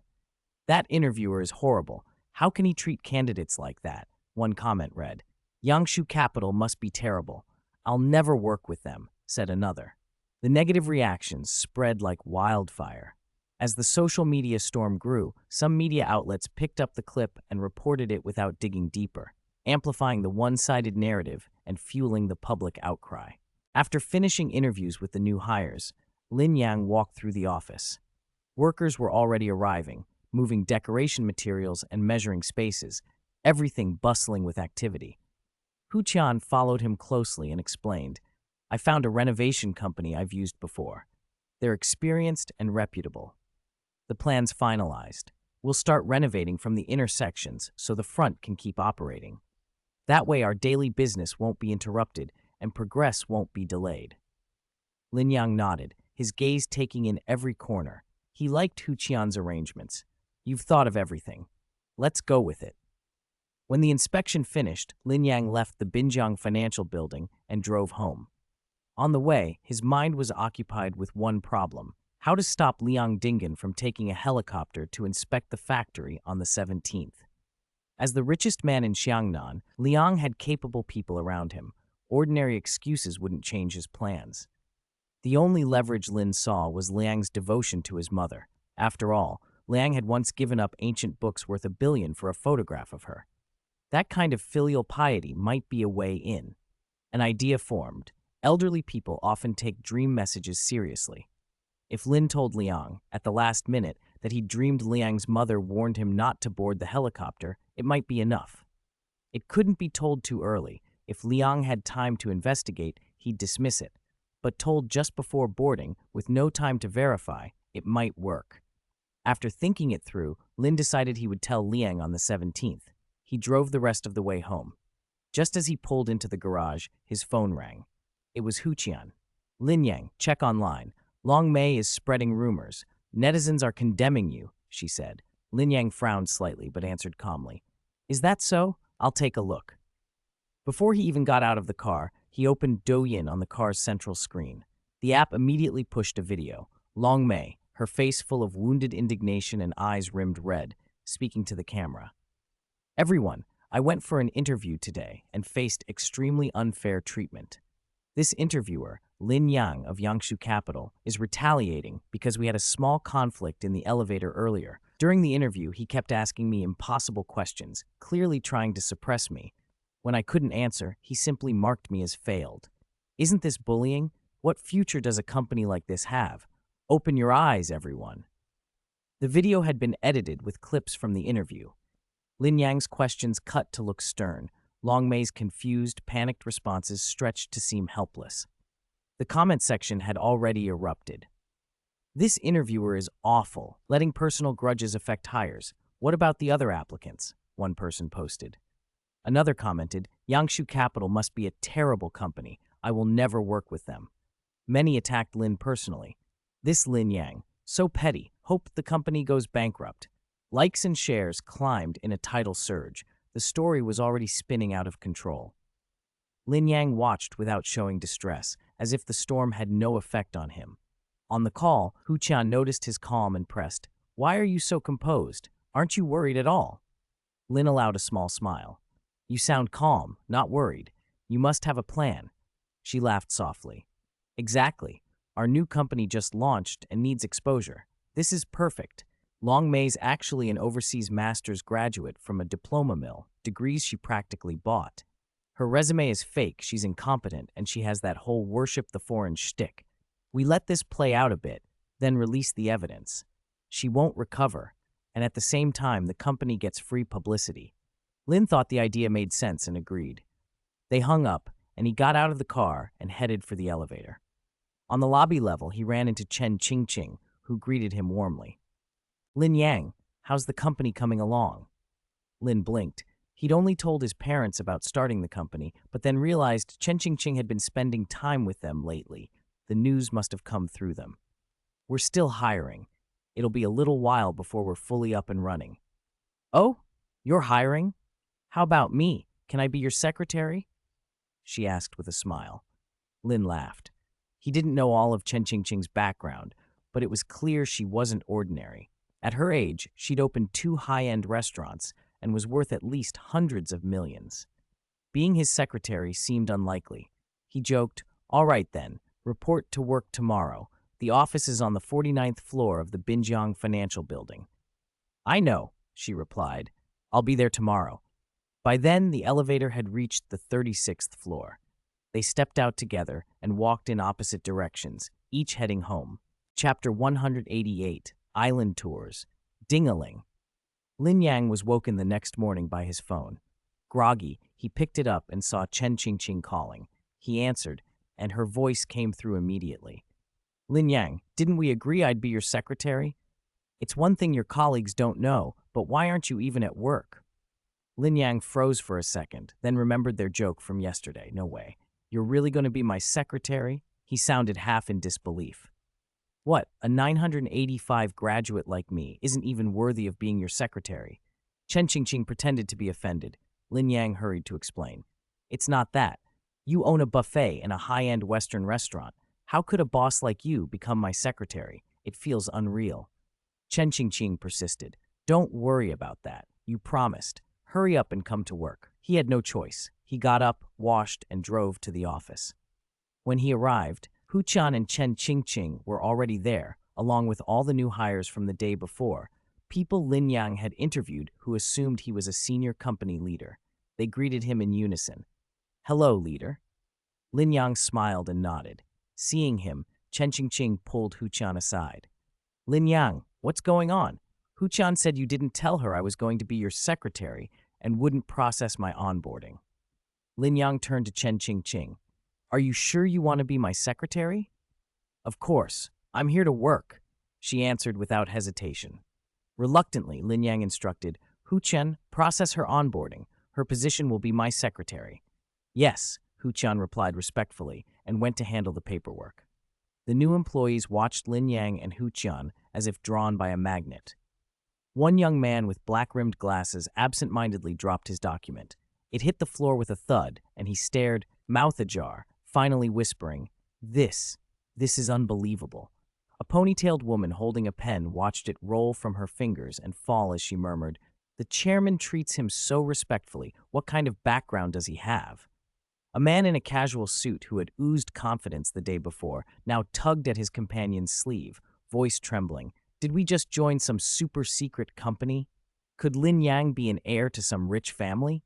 "That interviewer is horrible. How can he treat candidates like that?" One comment read. "Yangshu Capital must be terrible. I'll never work with them," said another. The negative reactions spread like wildfire. As the social media storm grew, some media outlets picked up the clip and reported it without digging deeper, amplifying the one-sided narrative and fueling the public outcry. After finishing interviews with the new hires, Lin Yang walked through the office. Workers were already arriving, moving decoration materials and measuring spaces, everything bustling with activity. Hu Qian followed him closely and explained, "I found a renovation company I've used before. They're experienced and reputable. The plan's finalized. We'll start renovating from the inner sections so the front can keep operating. That way our daily business won't be interrupted and progress won't be delayed." Lin Yang nodded, his gaze taking in every corner. He liked Hu Qian's arrangements. "You've thought of everything. Let's go with it." When the inspection finished, Lin Yang left the Binjiang Financial Building and drove home. On the way, his mind was occupied with one problem: how to stop Liang Dingan from taking a helicopter to inspect the factory on the 17th. As the richest man in Xiangnan, Liang had capable people around him. Ordinary excuses wouldn't change his plans. The only leverage Lin saw was Liang's devotion to his mother. After all, Liang had once given up ancient books worth $1 billion for a photograph of her. That kind of filial piety might be a way in. An idea formed. Elderly people often take dream messages seriously. If Lin told Liang, at the last minute, that he dreamed Liang's mother warned him not to board the helicopter, it might be enough. It couldn't be told too early. If Liang had time to investigate, he'd dismiss it. But told just before boarding, with no time to verify, it might work. After thinking it through, Lin decided he would tell Liang on the 17th. He drove the rest of the way home. Just as he pulled into the garage, his phone rang. It was Hu Qian. "Lin Yang, check online. Long Mei is spreading rumors. Netizens are condemning you," she said. Lin Yang frowned slightly but answered calmly, "Is that so? I'll take a look." Before he even got out of the car, he opened Douyin on the car's central screen. The app immediately pushed a video. Long Mei, her face full of wounded indignation and eyes rimmed red, speaking to the camera. "Everyone, I went for an interview today and faced extremely unfair treatment. This interviewer, Lin Yang of Yangshu Capital, is retaliating because we had a small conflict in the elevator earlier. During the interview, he kept asking me impossible questions, clearly trying to suppress me. When I couldn't answer, he simply marked me as failed. Isn't this bullying? What future does a company like this have? Open your eyes, everyone." The video had been edited with clips from the interview. Lin Yang's questions cut to look stern. Long Mei's confused, panicked responses stretched to seem helpless. The comment section had already erupted. "This interviewer is awful, letting personal grudges affect hires. What about the other applicants?" one person posted. Another commented, "Yangshu Capital must be a terrible company. I will never work with them." Many attacked Lin personally. "This Lin Yang, so petty, hope the company goes bankrupt." Likes and shares climbed in a tidal surge. The story was already spinning out of control. Lin Yang watched without showing distress, as if the storm had no effect on him. On the call, Hu Qian noticed his calm and pressed, "Why are you so composed? Aren't you worried at all?" Lin allowed a small smile. "You sound calm, not worried. You must have a plan." She laughed softly. "Exactly. Our new company just launched and needs exposure. This is perfect. Long Mei's actually an overseas master's graduate from a diploma mill, degrees she practically bought. Her resume is fake, she's incompetent, and she has that whole worship the foreign shtick. We let this play out a bit, then release the evidence. She won't recover, and at the same time, the company gets free publicity." Lin thought the idea made sense and agreed. They hung up, and he got out of the car and headed for the elevator. On the lobby level, he ran into Chen Qingqing, who greeted him warmly. "Lin Yang, how's the company coming along?" Lin blinked. He'd only told his parents about starting the company, but then realized Chen Qingqing had been spending time with them lately. The news must have come through them. "We're still hiring. It'll be a little while before we're fully up and running." "Oh, you're hiring? How about me? Can I be your secretary?" she asked with a smile. Lin laughed. He didn't know all of Chen Qingqing's background, but it was clear she wasn't ordinary. At her age, she'd opened 2 high-end restaurants and was worth at least hundreds of millions. Being his secretary seemed unlikely. He joked, "All right then, report to work tomorrow. The office is on the 49th floor of the Binjiang Financial Building." "I know," she replied. "I'll be there tomorrow." By then, the elevator had reached the 36th floor. They stepped out together and walked in opposite directions, each heading home. Chapter 188, Island Tours. Ding-a-ling. Lin Yang was woken the next morning by his phone. Groggy, he picked it up and saw Chen Qingqing calling. He answered, and her voice came through immediately. "Lin Yang, didn't we agree I'd be your secretary? It's one thing your colleagues don't know, but why aren't you even at work?" Lin Yang froze for a second, then remembered their joke from yesterday. "No way. You're really going to be my secretary?" He sounded half in disbelief. "What, a 985 graduate like me isn't even worthy of being your secretary?" Chen Qingqing pretended to be offended. Lin Yang hurried to explain. "It's not that. You own a buffet in a high-end Western restaurant. How could a boss like you become my secretary? It feels unreal." Chen Qingqing persisted. "Don't worry about that. You promised. Hurry up and come to work." He had no choice. He got up, washed, and drove to the office. When he arrived, Hu Qian and Chen Qingqing were already there, along with all the new hires from the day before, people Lin Yang had interviewed who assumed he was a senior company leader. They greeted him in unison. "Hello, leader." Lin Yang smiled and nodded. Seeing him, Chen Qingqing pulled Hu Qian aside. "Lin Yang, what's going on? Hu Qian said you didn't tell her I was going to be your secretary and wouldn't process my onboarding." Lin Yang turned to Chen Qingqing. "Are you sure you want to be my secretary?" "Of course. I'm here to work," she answered without hesitation. Reluctantly, Lin Yang instructed, "Hu Qian, process her onboarding. Her position will be my secretary." "Yes," Hu Qian replied respectfully and went to handle the paperwork. The new employees watched Lin Yang and Hu Qian as if drawn by a magnet. One young man with black-rimmed glasses absent-mindedly dropped his document. It hit the floor with a thud, and he stared, mouth ajar, finally whispering, This is unbelievable." A ponytailed woman holding a pen watched it roll from her fingers and fall as she murmured, "The chairman treats him so respectfully. What kind of background does he have?" A man in a casual suit who had oozed confidence the day before now tugged at his companion's sleeve, voice trembling. "Did we just join some super-secret company? Could Lin Yang be an heir to some rich family?"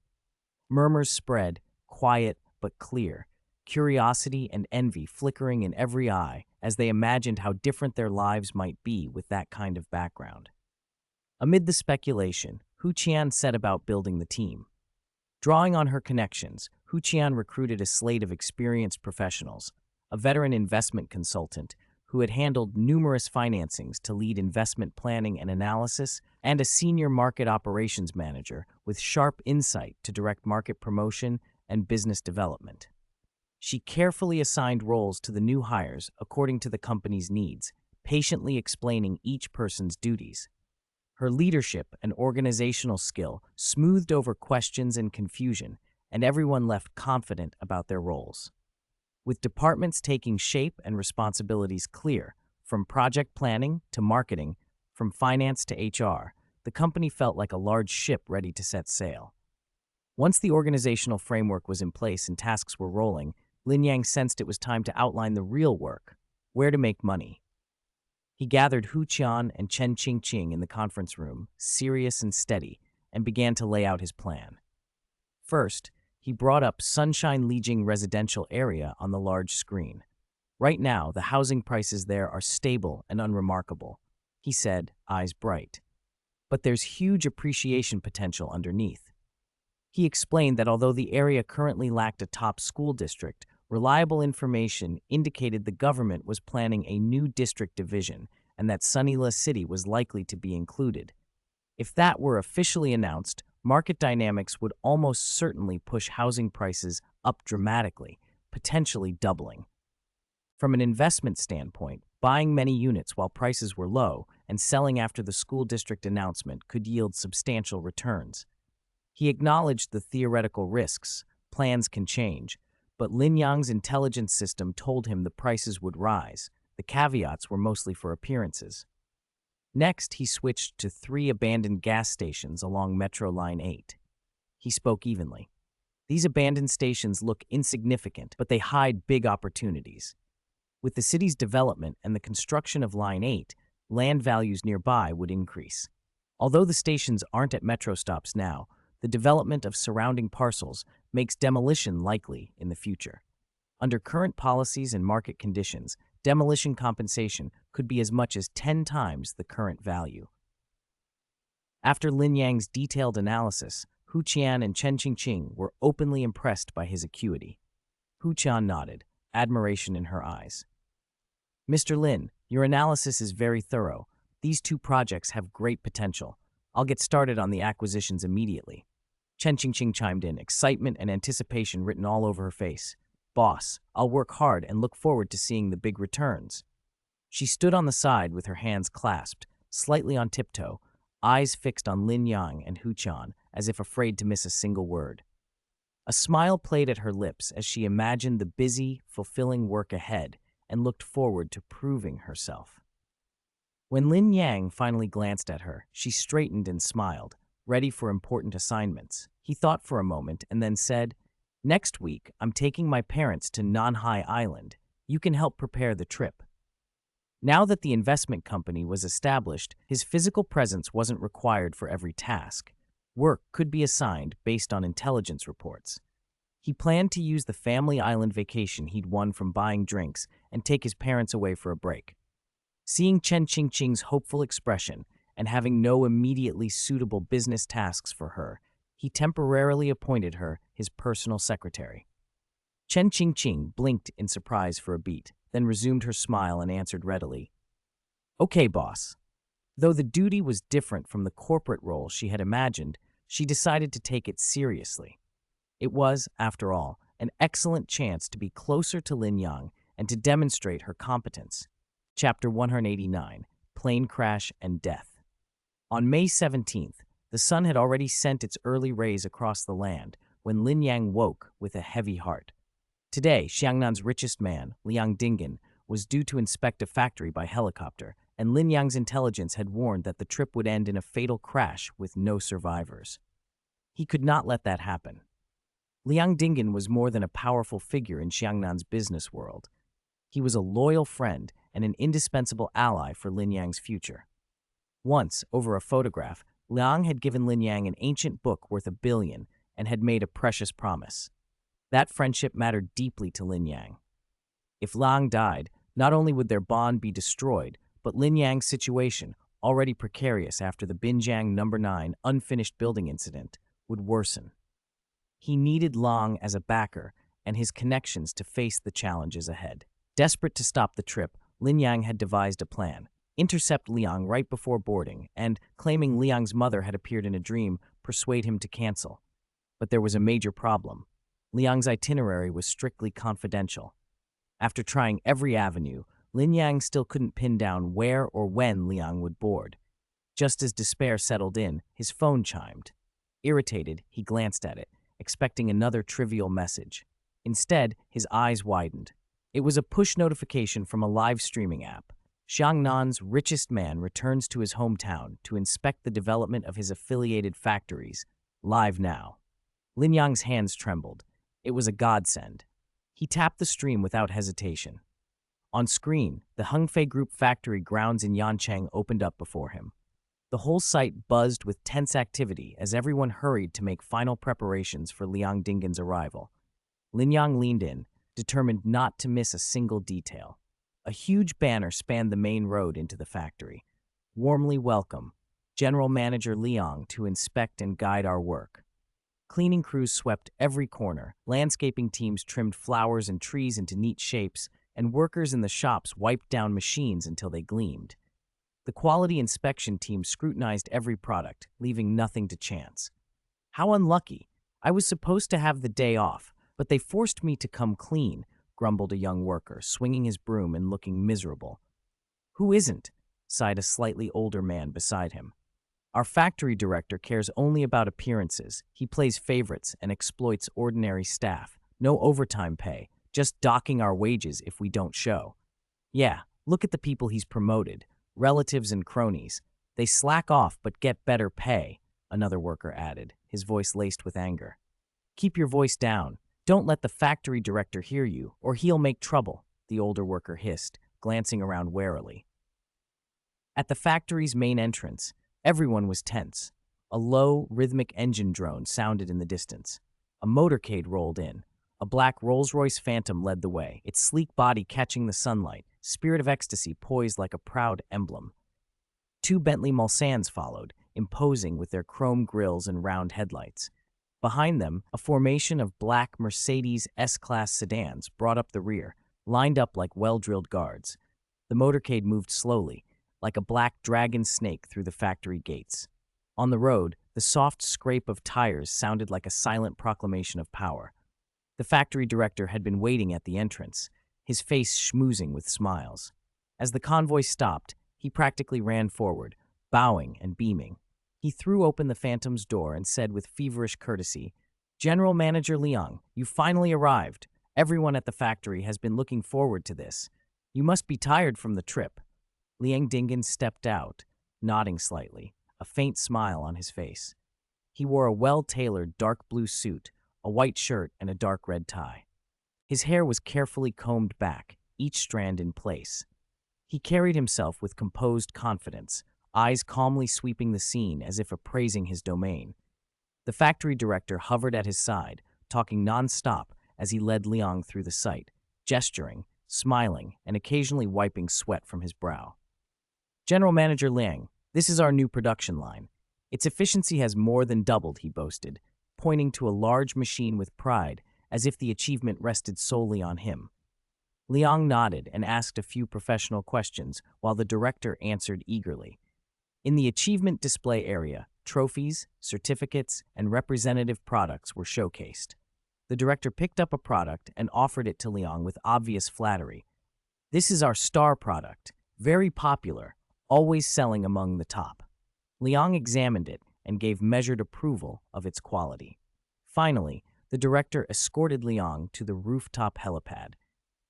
Murmurs spread, quiet but clear, curiosity and envy flickering in every eye as they imagined how different their lives might be with that kind of background. Amid the speculation, Hu Qian set about building the team. Drawing on her connections, Hu Qian recruited a slate of experienced professionals, a veteran investment consultant who had handled numerous financings to lead investment planning and analysis, and a senior market operations manager with sharp insight to direct market promotion and business development. She carefully assigned roles to the new hires according to the company's needs, patiently explaining each person's duties. Her leadership and organizational skill smoothed over questions and confusion, and everyone left confident about their roles. With departments taking shape and responsibilities clear, from project planning to marketing, from finance to HR, the company felt like a large ship ready to set sail. Once the organizational framework was in place and tasks were rolling, Lin Yang sensed it was time to outline the real work, where to make money. He gathered Hu Qian and Chen Qingqing in the conference room, serious and steady, and began to lay out his plan. First, he brought up Sunshine Lijing residential area on the large screen. Right now, the housing prices there are stable and unremarkable, he said, eyes bright. But there's huge appreciation potential underneath. He explained that although the area currently lacked a top school district, reliable information indicated the government was planning a new district division and that Sunila City was likely to be included. If that were officially announced, market dynamics would almost certainly push housing prices up dramatically, potentially doubling. From an investment standpoint, buying many units while prices were low and selling after the school district announcement could yield substantial returns. He acknowledged the theoretical risks. Plans can change, but Lin Yang's intelligence system told him the prices would rise. The caveats were mostly for appearances. Next, he switched to 3 abandoned gas stations along Metro Line 8. He spoke evenly. These abandoned stations look insignificant, but they hide big opportunities. With the city's development and the construction of Line 8, land values nearby would increase. Although the stations aren't at metro stops now, the development of surrounding parcels makes demolition likely in the future. Under current policies and market conditions, demolition compensation could be as much as 10 times the current value. After Lin Yang's detailed analysis, Hu Qian and Chen Qingqing were openly impressed by his acuity. Hu Qian nodded, admiration in her eyes. Mr. Lin, your analysis is very thorough. These 2 projects have great potential. I'll get started on the acquisitions immediately. Chen Qingqing chimed in, excitement and anticipation written all over her face. Boss, I'll work hard and look forward to seeing the big returns. She stood on the side with her hands clasped, slightly on tiptoe, eyes fixed on Lin Yang and Hu Qian, as if afraid to miss a single word. A smile played at her lips as she imagined the busy, fulfilling work ahead and looked forward to proving herself. When Lin Yang finally glanced at her, she straightened and smiled, ready for important assignments. He thought for a moment and then said, "Next week, I'm taking my parents to Nanhai Island. You can help prepare the trip." Now that the investment company was established, his physical presence wasn't required for every task. Work could be assigned based on intelligence reports. He planned to use the family island vacation he'd won from buying drinks and take his parents away for a break. Seeing Chen Qingqing's hopeful expression and having no immediately suitable business tasks for her, he temporarily appointed her his personal secretary. Chen Qingqing blinked in surprise for a beat, then resumed her smile and answered readily, "Okay, boss." Though the duty was different from the corporate role she had imagined, she decided to take it seriously. It was, after all, an excellent chance to be closer to Lin Yang and to demonstrate her competence. Chapter 189, Plane Crash and Death. On May 17th, the sun had already sent its early rays across the land when Lin Yang woke with a heavy heart. Today, Xiangnan's richest man, Liang Dingan, was due to inspect a factory by helicopter, and Lin Yang's intelligence had warned that the trip would end in a fatal crash with no survivors. He could not let that happen. Liang Dingan was more than a powerful figure in Xiangnan's business world. He was a loyal friend and an indispensable ally for Lin Yang's future. Once, over a photograph, Liang had given Lin Yang an ancient book worth $1 billion and had made a precious promise. That friendship mattered deeply to Lin Yang. If Liang died, not only would their bond be destroyed, but Lin Yang's situation, already precarious after the Binjiang Number 9 unfinished building incident, would worsen. He needed Long as a backer and his connections to face the challenges ahead. Desperate to stop the trip, Lin Yang had devised a plan. Intercept Liang right before boarding and, claiming Liang's mother had appeared in a dream, persuade him to cancel. But there was a major problem. Liang's itinerary was strictly confidential. After trying every avenue, Lin Yang still couldn't pin down where or when Liang would board. Just as despair settled in, his phone chimed. Irritated, he glanced at it, expecting another trivial message. Instead, his eyes widened. It was a push notification from a live streaming app. Xiangnan's richest man returns to his hometown to inspect the development of his affiliated factories. Live now. Lin Yang's hands trembled. It was a godsend. He tapped the stream without hesitation. On screen, the Hengfei Group factory grounds in Yancheng opened up before him. The whole site buzzed with tense activity as everyone hurried to make final preparations for Liang Dingen's arrival. Lin Yang leaned in, determined not to miss a single detail. A huge banner spanned the main road into the factory. Warmly welcome, General Manager Liang to inspect and guide our work. Cleaning crews swept every corner, landscaping teams trimmed flowers and trees into neat shapes, and workers in the shops wiped down machines until they gleamed. The quality inspection team scrutinized every product, leaving nothing to chance. How unlucky! I was supposed to have the day off, but they forced me to come clean, grumbled a young worker, swinging his broom and looking miserable. Who isn't? Sighed a slightly older man beside him. Our factory director cares only about appearances. He plays favorites and exploits ordinary staff. No overtime pay, just docking our wages if we don't show. Yeah, look at the people he's promoted, relatives and cronies. They slack off but get better pay, another worker added, his voice laced with anger. Keep your voice down. Don't let the factory director hear you, or he'll make trouble, the older worker hissed, glancing around warily. At the factory's main entrance, everyone was tense. A low, rhythmic engine drone sounded in the distance. A motorcade rolled in. A black Rolls-Royce Phantom led the way, its sleek body catching the sunlight, spirit of ecstasy poised like a proud emblem. Two Bentley Mulsannes followed, imposing with their chrome grills and round headlights. Behind them, a formation of black Mercedes S-Class sedans brought up the rear, lined up like well-drilled guards. The motorcade moved slowly, like a black dragon snake through the factory gates. On the road, the soft scrape of tires sounded like a silent proclamation of power. The factory director had been waiting at the entrance, his face schmoozing with smiles. As the convoy stopped, he practically ran forward, bowing and beaming. He threw open the Phantom's door and said with feverish courtesy, "General Manager Liang, you finally arrived. Everyone at the factory has been looking forward to this. You must be tired from the trip." Liang Dingen stepped out, nodding slightly, a faint smile on his face. He wore a well-tailored dark blue suit, a white shirt, and a dark red tie. His hair was carefully combed back, each strand in place. He carried himself with composed confidence, eyes calmly sweeping the scene as if appraising his domain. The factory director hovered at his side, talking non-stop as he led Liang through the site, gesturing, smiling, and occasionally wiping sweat from his brow. "General Manager Liang, this is our new production line. Its efficiency has more than doubled," he boasted, pointing to a large machine with pride, as if the achievement rested solely on him. Liang nodded and asked a few professional questions, while the director answered eagerly. In the achievement display area, trophies, certificates, and representative products were showcased. The director picked up a product and offered it to Liang with obvious flattery. "This is our star product, very popular, always selling among the top." Liang examined it and gave measured approval of its quality. Finally, the director escorted Liang to the rooftop helipad.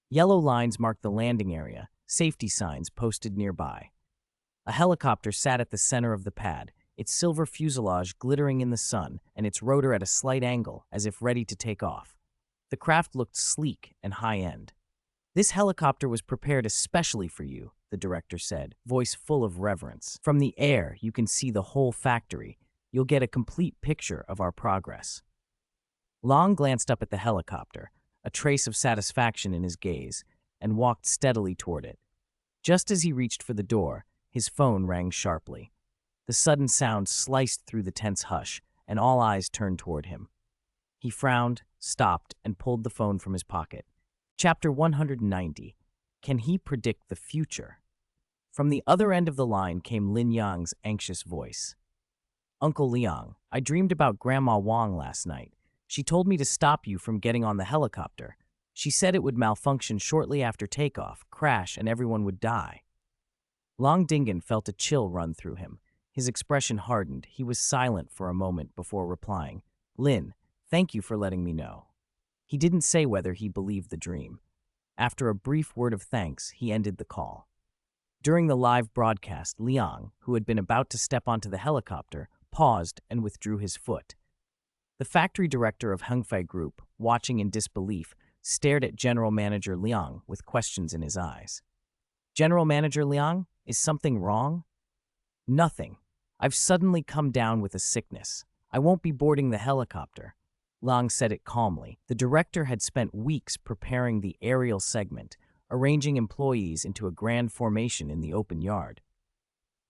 Yellow lines marked the landing area, safety signs posted nearby. A helicopter sat at the center of the pad, its silver fuselage glittering in the sun and its rotor at a slight angle as if ready to take off. The craft looked sleek and high-end. "This helicopter was prepared especially for you," the director said, voice full of reverence. "From the air, you can see the whole factory. You'll get a complete picture of our progress." Long glanced up at the helicopter, a trace of satisfaction in his gaze, and walked steadily toward it. Just as he reached for the door, His phone rang sharply. The sudden sound sliced through the tense hush, and all eyes turned toward him. He frowned, stopped, and pulled the phone from his pocket. Chapter 190. Can he predict the future? From the other end of the line came Lin Yang's anxious voice. Uncle Liang, I dreamed about Grandma Wang last night. She told me to stop you from getting on the helicopter. She said it would malfunction shortly after takeoff, crash, and everyone would die. Long Dingan felt a chill run through him. His expression hardened. He was silent for a moment before replying. Lin, thank you for letting me know. He didn't say whether he believed the dream. After a brief word of thanks, he ended the call. During the live broadcast, Liang, who had been about to step onto the helicopter, paused and withdrew his foot. The factory director of Hengfei Group, watching in disbelief, stared at General Manager Liang with questions in his eyes. General Manager Liang, is something wrong? Nothing. I've suddenly come down with a sickness. I won't be boarding the helicopter. Liang said it calmly. The director had spent weeks preparing the aerial segment, arranging employees into a grand formation in the open yard.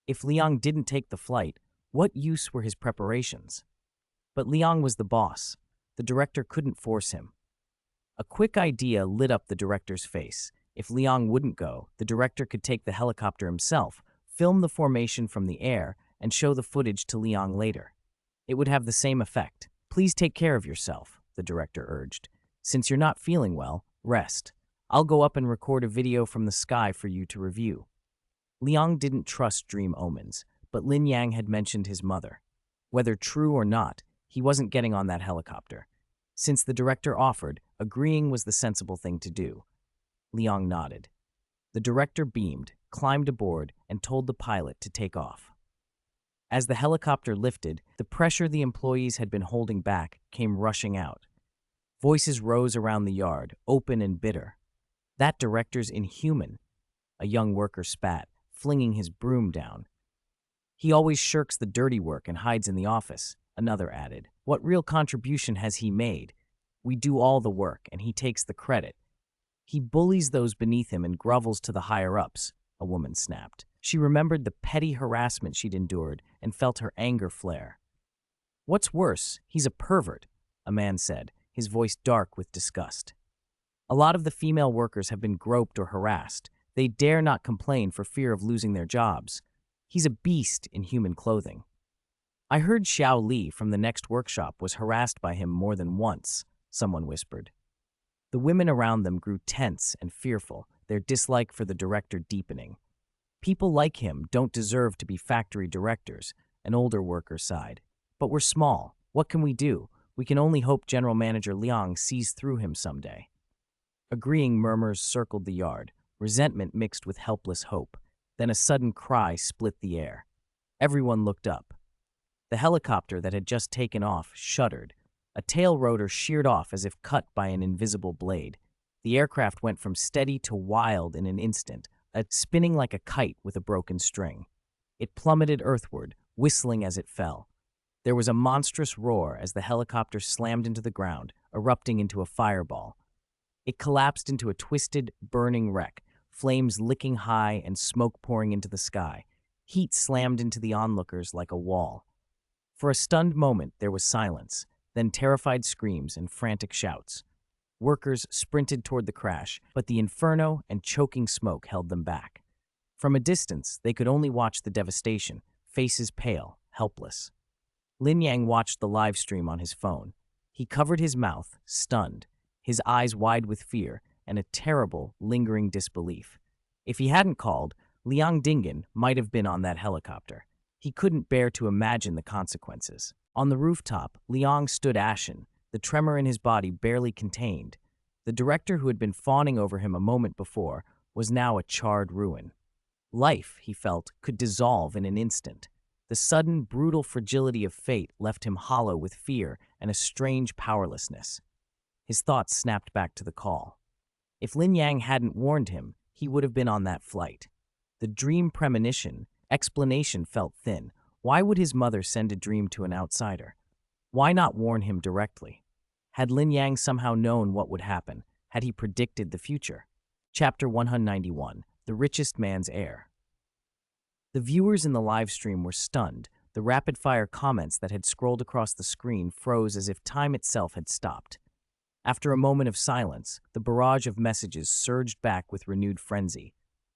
If Liang didn't take the flight, what use were his preparations? But Liang was the boss. The director couldn't force him. A quick idea lit up the director's face. If Liang wouldn't go, the director could take the helicopter himself, film the formation from the air, and show the footage to Liang later. It would have the same effect. Please take care of yourself, the director urged. Since you're not feeling well, rest. I'll go up and record a video from the sky for you to review. Liang didn't trust dream omens, but Lin Yang had mentioned his mother. Whether true or not, he wasn't getting on that helicopter. Since the director offered, agreeing was the sensible thing to do. Liang nodded. The director beamed, climbed aboard, and told the pilot to take off. As the helicopter lifted, the pressure the employees had been holding back came rushing out. Voices rose around the yard, open and bitter. That director's inhuman, a young worker spat, flinging his broom down. He always shirks the dirty work and hides in the office, another added. What real contribution has he made? We do all the work, and he takes the credit. He bullies those beneath him and grovels to the higher-ups, a woman snapped. She remembered the petty harassment she'd endured and felt her anger flare. What's worse, he's a pervert, a man said, his voice dark with disgust. A lot of the female workers have been groped or harassed. They dare not complain for fear of losing their jobs. He's a beast in human clothing. I heard Xiao Li from the next workshop was harassed by him more than once, someone whispered. The women around them grew tense and fearful, their dislike for the director deepening. People like him don't deserve to be factory directors, an older worker sighed. But we're small. What can we do? We can only hope General Manager Liang sees through him someday. Agreeing murmurs circled the yard, resentment mixed with helpless hope. Then a sudden cry split the air. Everyone looked up. The helicopter that had just taken off shuddered. A tail rotor sheared off as if cut by an invisible blade. The aircraft went from steady to wild in an instant, spinning like a kite with a broken string. It plummeted earthward, whistling as it fell. There was a monstrous roar as the helicopter slammed into the ground, erupting into a fireball. It collapsed into a twisted, burning wreck, flames licking high and smoke pouring into the sky. Heat slammed into the onlookers like a wall. For a stunned moment, there was silence, then terrified screams and frantic shouts. Workers sprinted toward the crash, but the inferno and choking smoke held them back. From a distance, they could only watch the devastation, faces pale, helpless. Lin Yang watched the live stream on his phone. He covered his mouth, stunned, his eyes wide with fear and a terrible, lingering disbelief. If he hadn't called, Liang Dingan might have been on that helicopter. He couldn't bear to imagine the consequences. On the rooftop, Liang stood ashen, the tremor in his body barely contained. The director who had been fawning over him a moment before was now a charred ruin. Life, he felt, could dissolve in an instant. The sudden, brutal fragility of fate left him hollow with fear and a strange powerlessness. His thoughts snapped back to the call. If Lin Yang hadn't warned him, he would have been on that flight. The dream premonition, explanation felt thin. Why would his mother send a dream to an outsider? Why not warn him directly? Had Lin Yang somehow known what would happen? Had he predicted the future? Chapter 191, The Richest Man's Heir. The viewers in the live stream were stunned. The rapid-fire comments that had scrolled across the screen froze as if time itself had stopped. After a moment of silence, the barrage of messages surged back with renewed frenzy.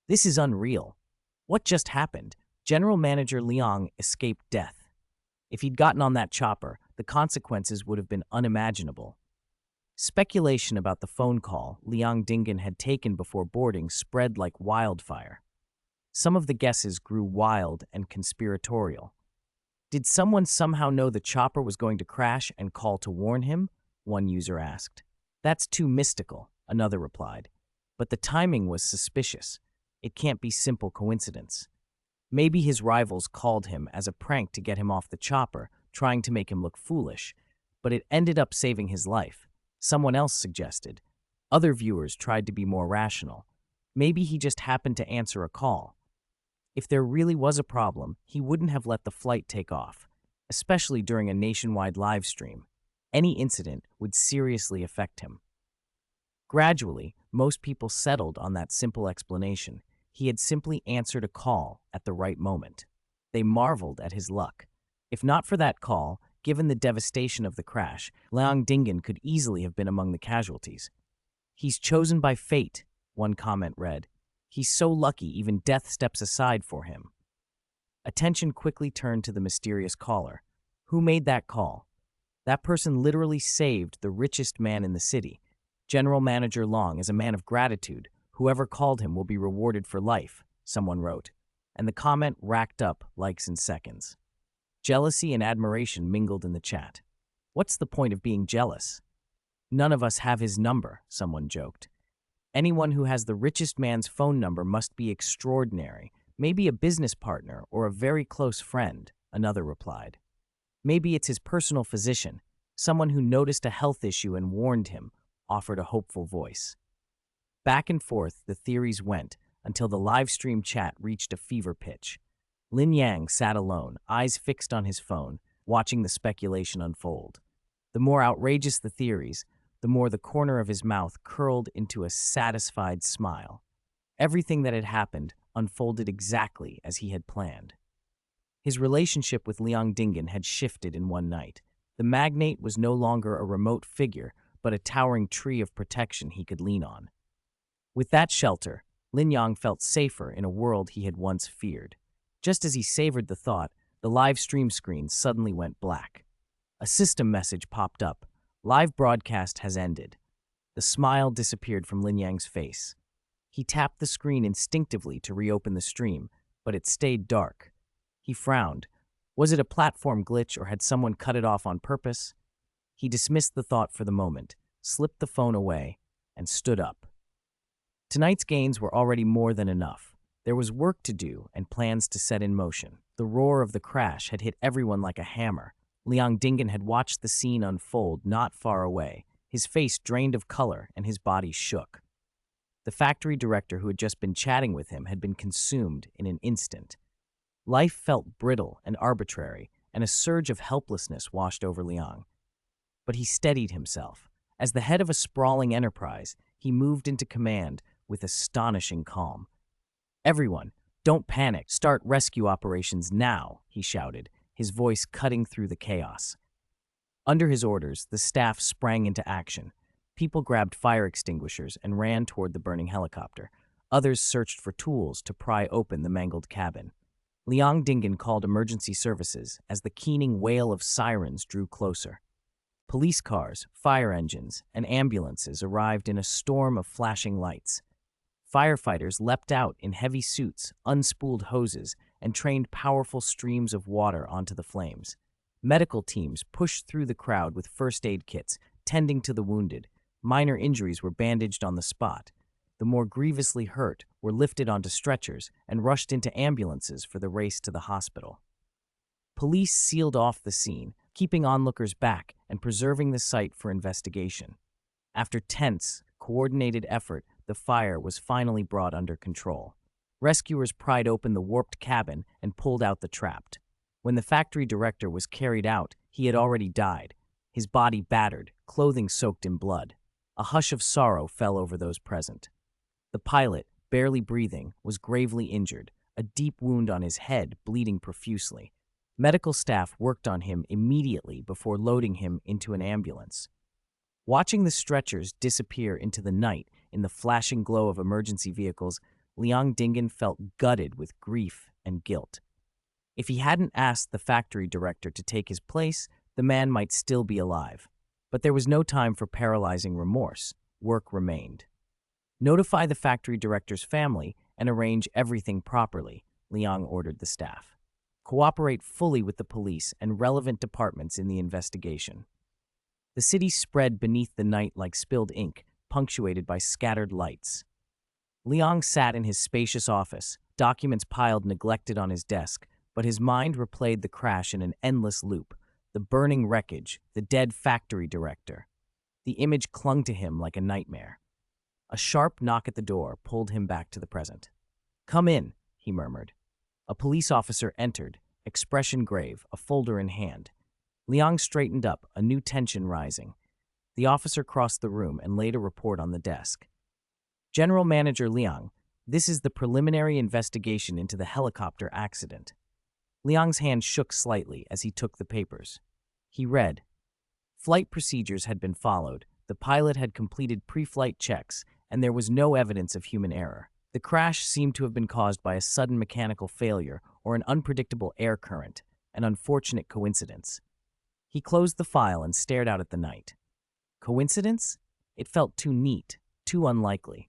"This is unreal. What just happened? General Manager Liang escaped death. If he'd gotten on that chopper, the consequences would have been unimaginable." Speculation about the phone call Liang Dingen had taken before boarding spread like wildfire. Some of the guesses grew wild and conspiratorial. Did someone somehow know the chopper was going to crash and call to warn him? One user asked. "That's too mystical," another replied. "But the timing was suspicious. It can't be simple coincidence. Maybe his rivals called him as a prank to get him off the chopper, trying to make him look foolish, but it ended up saving his life," someone else suggested. Other viewers tried to be more rational. Maybe he just happened to answer a call. If there really was a problem, he wouldn't have let the flight take off, especially during a nationwide live stream. Any incident would seriously affect him. Gradually, most people settled on that simple explanation. He had simply answered a call at the right moment. They marveled at his luck. If not for that call, given the devastation of the crash, Liang Dingen could easily have been among the casualties. "He's chosen by fate," one comment read. "He's so lucky even death steps aside for him." Attention quickly turned to the mysterious caller. Who made that call? That person literally saved the richest man in the city. General Manager Long is a man of gratitude. Whoever called him will be rewarded for life, someone wrote. And the comment racked up likes in seconds. Jealousy and admiration mingled in the chat. "What's the point of being jealous?" "None of us have his number," someone joked. "Anyone who has the richest man's phone number must be extraordinary, maybe a business partner or a very close friend," another replied. "Maybe it's his personal physician, someone who noticed a health issue and warned him," offered a hopeful voice. Back and forth, the theories went until the live stream chat reached a fever pitch. Lin Yang sat alone, eyes fixed on his phone, watching the speculation unfold. The more outrageous the theories, the more the corner of his mouth curled into a satisfied smile. Everything that had happened unfolded exactly as he had planned. His relationship with Liang Dingen had shifted in one night. The magnate was no longer a remote figure, but a towering tree of protection he could lean on. With that shelter, Lin Yang felt safer in a world he had once feared. Just as he savored the thought, the live stream screen suddenly went black. A system message popped up. "Live broadcast has ended." The smile disappeared from Lin Yang's face. He tapped the screen instinctively to reopen the stream, but it stayed dark. He frowned. Was it a platform glitch or had someone cut it off on purpose? He dismissed the thought for the moment, slipped the phone away, and stood up. Tonight's gains were already more than enough. There was work to do and plans to set in motion. The roar of the crash had hit everyone like a hammer. Liang Dingen had watched the scene unfold not far away. His face drained of color and his body shook. The factory director who had just been chatting with him had been consumed in an instant. Life felt brittle and arbitrary, and a surge of helplessness washed over Liang. But he steadied himself. As the head of a sprawling enterprise, he moved into command with astonishing calm. "Everyone, don't panic. Start rescue operations now," he shouted, his voice cutting through the chaos. Under his orders, the staff sprang into action. People grabbed fire extinguishers and ran toward the burning helicopter. Others searched for tools to pry open the mangled cabin. Liang Dingen called emergency services as the keening wail of sirens drew closer. Police cars, fire engines, and ambulances arrived in a storm of flashing lights. Firefighters leapt out in heavy suits, unspooled hoses, and trained powerful streams of water onto the flames. Medical teams pushed through the crowd with first aid kits, tending to the wounded. Minor injuries were bandaged on the spot. The more grievously hurt were lifted onto stretchers and rushed into ambulances for the race to the hospital. Police sealed off the scene, keeping onlookers back and preserving the site for investigation. After tense, coordinated effort, the fire was finally brought under control. Rescuers pried open the warped cabin and pulled out the trapped. When the factory director was carried out, he had already died, his body battered, clothing soaked in blood. A hush of sorrow fell over those present. The pilot, barely breathing, was gravely injured. a deep wound on his head, bleeding profusely. Medical staff worked on him immediately before loading him into an ambulance. Watching the stretchers disappear into the night in the flashing glow of emergency vehicles, Liang Dingen felt gutted with grief and guilt. If he hadn't asked the factory director to take his place, the man might still be alive. But there was no time for paralyzing remorse. Work remained. Notify the factory director's family and arrange everything properly, Liang ordered the staff. Cooperate fully with the police and relevant departments in the investigation. The city spread beneath the night like spilled ink, punctuated by scattered lights. Liang sat in his spacious office, documents piled neglected on his desk, but his mind replayed the crash in an endless loop. The burning wreckage, the dead factory director. The image clung to him like a nightmare. A sharp knock at the door pulled him back to the present. "Come in," he murmured. A police officer entered, expression grave, a folder in hand. Liang straightened up, a new tension rising. The officer crossed the room and laid a report on the desk. "General Manager Liang, this is the preliminary investigation into the helicopter accident." Liang's hand shook slightly as he took the papers. He read, "Flight procedures had been followed, the pilot had completed pre-flight checks, and there was no evidence of human error. The crash seemed to have been caused by a sudden mechanical failure or an unpredictable air current, an unfortunate coincidence." He closed the file and stared out at the night. Coincidence? It felt too neat, too unlikely.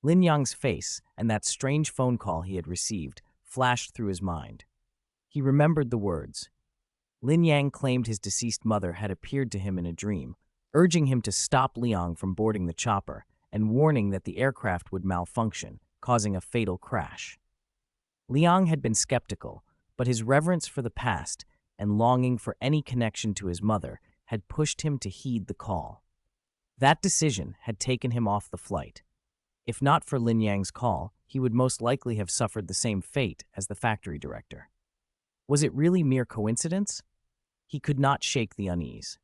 Lin Yang's face and that strange phone call he had received flashed through his mind. He remembered the words. Lin Yang claimed his deceased mother had appeared to him in a dream, urging him to stop Liang from boarding the chopper and warning that the aircraft would malfunction, causing a fatal crash. Liang had been skeptical, but his reverence for the past and longing for any connection to his mother had pushed him to heed the call. That decision had taken him off the flight. If not for Lin Yang's call, he would most likely have suffered the same fate as the factory director. Was it really mere coincidence? He could not shake the unease.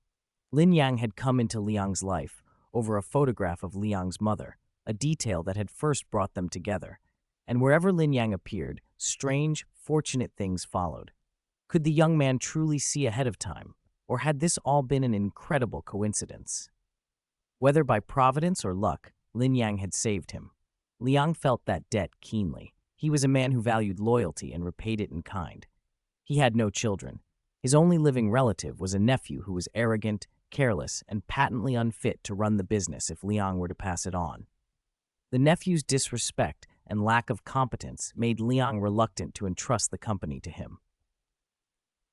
Lin Yang had come into Liang's life over a photograph of Liang's mother, a detail that had first brought them together. And wherever Lin Yang appeared, strange, fortunate things followed. Could the young man truly see ahead of time, or had this all been an incredible coincidence? Whether by providence or luck, Lin Yang had saved him. Liang felt that debt keenly. He was a man who valued loyalty and repaid it in kind. He had no children. His only living relative was a nephew who was arrogant, careless, and patently unfit to run the business if Liang were to pass it on. The nephew's disrespect and lack of competence made Liang reluctant to entrust the company to him.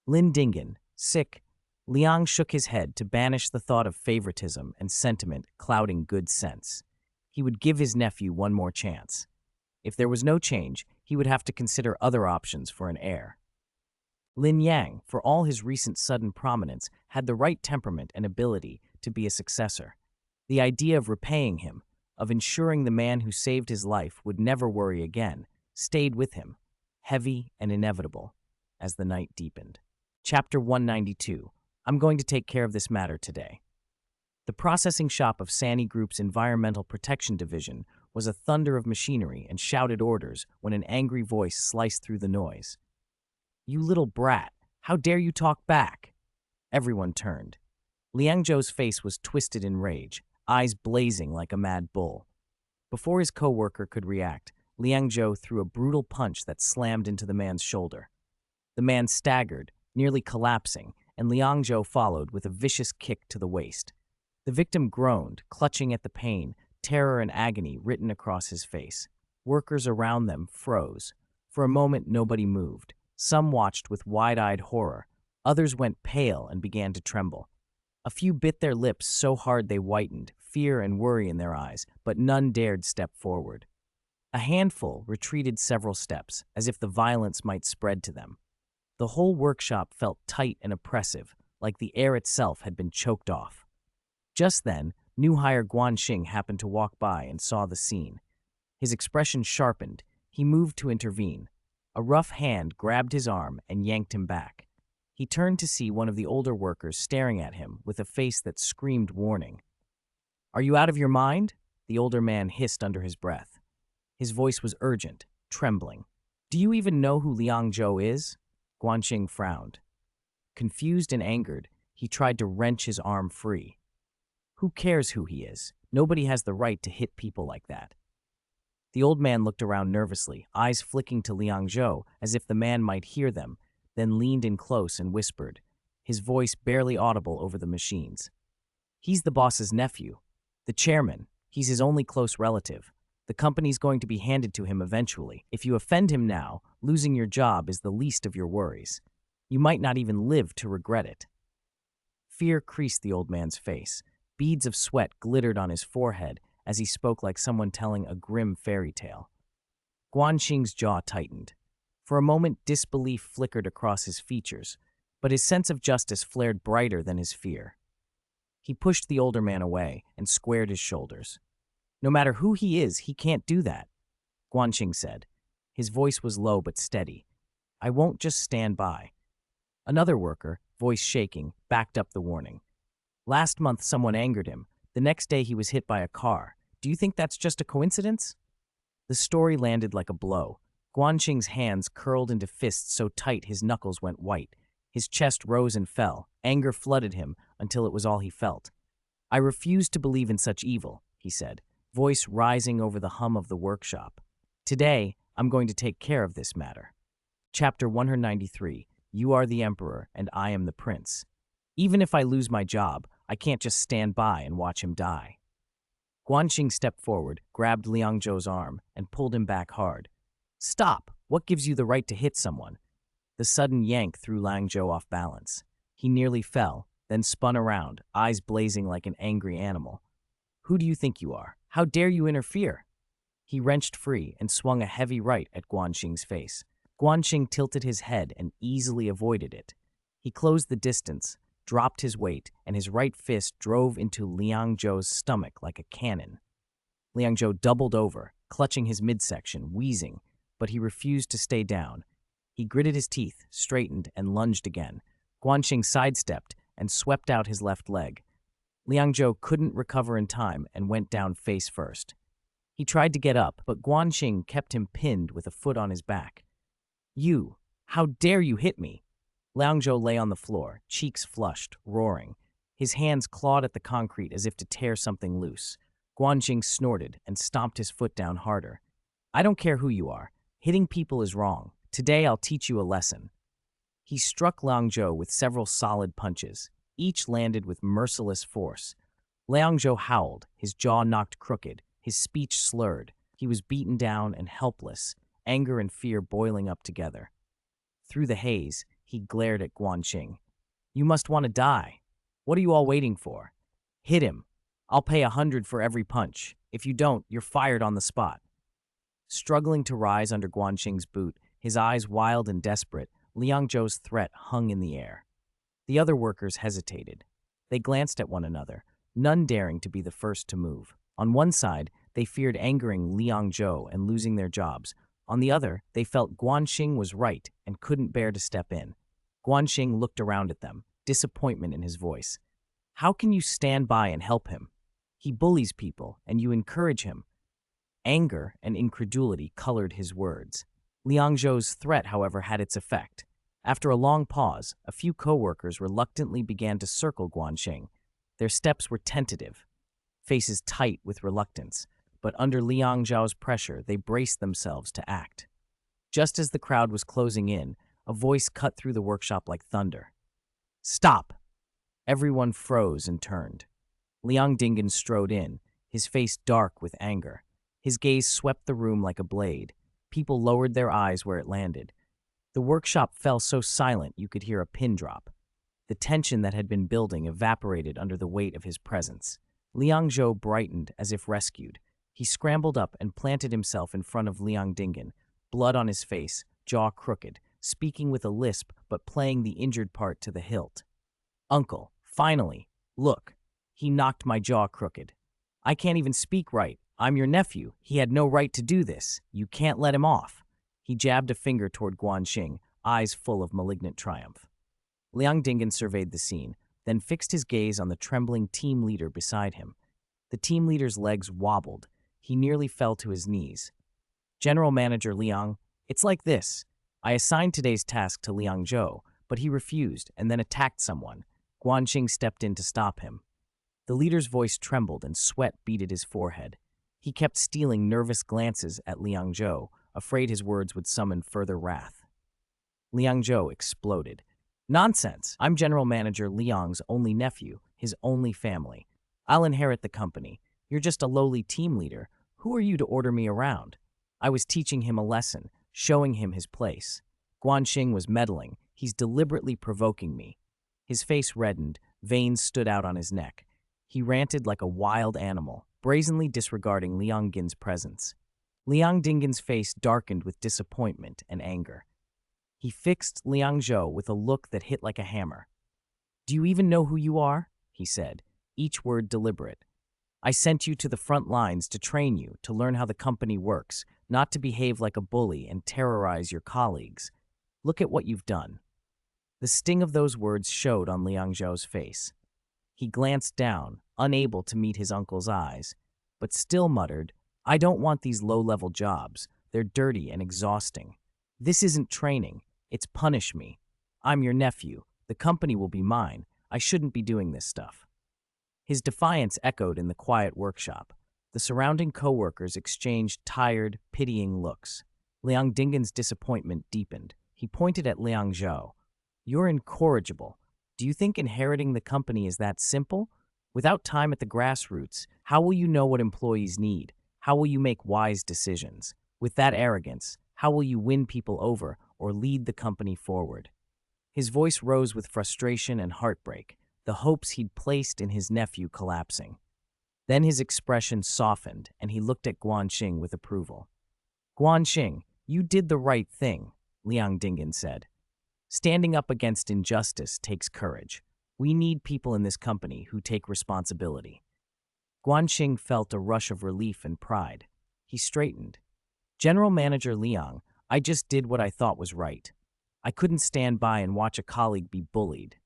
Lin Dingen, sick, Liang shook his head to banish the thought of favoritism and sentiment clouding good sense. He would give his nephew one more chance. If there was no change, he would have to consider other options for an heir. Lin Yang, for all his recent sudden prominence, had the right temperament and ability to be a successor. The idea of repaying him, of ensuring the man who saved his life would never worry again, stayed with him, heavy and inevitable, as the night deepened. Chapter 192. I'm going to take care of this matter today. The processing shop of Sani Group's Environmental Protection Division was a thunder of machinery and shouted orders when an angry voice sliced through the noise. "You little brat, how dare you talk back?" Everyone turned. Liang Zhou's face was twisted in rage, eyes blazing like a mad bull. Before his co-worker could react, Liang Zhou threw a brutal punch that slammed into the man's shoulder. The man staggered, nearly collapsing, and Liang Zhou followed with a vicious kick to the waist. The victim groaned, clutching at the pain, terror and agony written across his face. Workers around them froze. For a moment, nobody moved. Some watched with wide-eyed horror. Others went pale and began to tremble. A few bit their lips so hard they whitened, fear and worry in their eyes, but none dared step forward. A handful retreated several steps, as if the violence might spread to them. The whole workshop felt tight and oppressive, like the air itself had been choked off. Just then, new hire Guanxing happened to walk by and saw the scene. His expression sharpened. He moved to intervene. A rough hand grabbed his arm and yanked him back. He turned to see one of the older workers staring at him with a face that screamed warning. "Are you out of your mind?" the older man hissed under his breath. His voice was urgent, trembling. Do you even know who Liang Zhou is? Guanxing frowned. Confused and angered, he tried to wrench his arm free. Who cares who he is? Nobody has the right to hit people like that. The old man looked around nervously, eyes flicking to Liang Zhou as if the man might hear them, then leaned in close and whispered, his voice barely audible over the machines. He's the boss's nephew. The chairman. He's his only close relative. The company's going to be handed to him eventually. If you offend him now, losing your job is the least of your worries. You might not even live to regret it. Fear creased the old man's face. Beads of sweat glittered on his forehead as he spoke like someone telling a grim fairy tale. Guanxing's jaw tightened. For a moment, disbelief flickered across his features, but his sense of justice flared brighter than his fear. He pushed the older man away and squared his shoulders. No matter who he is, he can't do that, Guanxing said. His voice was low but steady. I won't just stand by. Another worker, voice shaking, backed up the warning. Last month someone angered him. The next day he was hit by a car. Do you think that's just a coincidence? The story landed like a blow. Guanxing's hands curled into fists so tight his knuckles went white. His chest rose and fell. Anger flooded him until it was all he felt. I refuse to believe in such evil, he said, voice rising over the hum of the workshop. Today, I'm going to take care of this matter. Chapter 193. You are the emperor and I am the prince. Even if I lose my job, I can't just stand by and watch him die. Guanxing stepped forward, grabbed Liang Zhou's arm, and pulled him back hard. Stop! What gives you the right to hit someone? The sudden yank threw Liang Zhou off balance. He nearly fell, then spun around, eyes blazing like an angry animal. Who do you think you are? How dare you interfere? He wrenched free and swung a heavy right at Guanxing's face. Guanxing tilted his head and easily avoided it. He closed the distance, dropped his weight, and his right fist drove into Liang Zhou's stomach like a cannon. Liang Zhou doubled over, clutching his midsection, wheezing, but he refused to stay down. He gritted his teeth, straightened, and lunged again. Guanxing sidestepped and swept out his left leg. Liang Zhou couldn't recover in time and went down face first. He tried to get up, but Guanxing kept him pinned with a foot on his back. You! How dare you hit me? Liang Zhou lay on the floor, cheeks flushed, roaring. His hands clawed at the concrete as if to tear something loose. Guanxing snorted and stomped his foot down harder. I don't care who you are. Hitting people is wrong. Today I'll teach you a lesson. He struck Liang Zhou with several solid punches. Each landed with merciless force. Liang Zhou howled, his jaw knocked crooked, his speech slurred. He was beaten down and helpless, anger and fear boiling up together. Through the haze, he glared at Guanxing. You must want to die. What are you all waiting for? Hit him. I'll pay 100 for every punch. If you don't, you're fired on the spot. Struggling to rise under Guanxing's boot, his eyes wild and desperate, Liang Zhou's threat hung in the air. The other workers hesitated. They glanced at one another, none daring to be the first to move. On one side, they feared angering Liang Zhou and losing their jobs. On the other, they felt Guanxing was right and couldn't bear to step in. Guanxing looked around at them, disappointment in his voice. How can you stand by and help him? He bullies people, and you encourage him. Anger and incredulity colored his words. Liang Zhou's threat, however, had its effect. After a long pause, a few co-workers reluctantly began to circle Guanxing. Their steps were tentative, faces tight with reluctance, but under Liang Zhou's pressure, they braced themselves to act. Just as the crowd was closing in, a voice cut through the workshop like thunder. Stop! Everyone froze and turned. Liang Dingan strode in, his face dark with anger. His gaze swept the room like a blade. People lowered their eyes where it landed. The workshop fell so silent you could hear a pin drop. The tension that had been building evaporated under the weight of his presence. Liang Zhou brightened as if rescued. He scrambled up and planted himself in front of Liang Dingan, blood on his face, jaw crooked, speaking with a lisp but playing the injured part to the hilt. Uncle, finally, look. He knocked my jaw crooked. I can't even speak right. I'm your nephew. He had no right to do this. You can't let him off. He jabbed a finger toward Guanxing, eyes full of malignant triumph. Liang Dingan surveyed the scene, then fixed his gaze on the trembling team leader beside him. The team leader's legs wobbled. He nearly fell to his knees. General Manager Liang, It's like this. I assigned today's task to Liang Zhou, but he refused and then attacked someone. Guanxing stepped in to stop him. The leader's voice trembled and sweat beaded his forehead. He kept stealing nervous glances at Liang Zhou, afraid his words would summon further wrath. Liang Zhou exploded. Nonsense! I'm General Manager Liang's only nephew, his only family. I'll inherit the company. You're just a lowly team leader. Who are you to order me around? I was teaching him a lesson, showing him his place. Guanxing was meddling. He's deliberately provoking me. His face reddened, veins stood out on his neck. He ranted like a wild animal, brazenly disregarding Liang Gin's presence. Liang Dingen's face darkened with disappointment and anger. He fixed Liang Zhou with a look that hit like a hammer. "Do you even know who you are?" he said, each word deliberate. "I sent you to the front lines to train you, to learn how the company works, not to behave like a bully and terrorize your colleagues. Look at what you've done." The sting of those words showed on Liang Zhou's face. He glanced down, unable to meet his uncle's eyes, but still muttered, "I don't want these low-level jobs. They're dirty and exhausting. This isn't training. It's punish me. I'm your nephew. The company will be mine. I shouldn't be doing this stuff." His defiance echoed in the quiet workshop. The surrounding co-workers exchanged tired, pitying looks. Liang Dingen's disappointment deepened. He pointed at Liang Zhou. "You're incorrigible. Do you think inheriting the company is that simple? Without time at the grassroots, how will you know what employees need? How will you make wise decisions? With that arrogance, how will you win people over or lead the company forward?" His voice rose with frustration and heartbreak, the hopes he'd placed in his nephew collapsing. Then his expression softened, and he looked at Guanxing with approval. "Guanxing, you did the right thing," Liang Dingen said. "Standing up against injustice takes courage. We need people in this company who take responsibility." Guanxing felt a rush of relief and pride. He straightened. "General Manager Liang, I just did what I thought was right. I couldn't stand by and watch a colleague be bullied."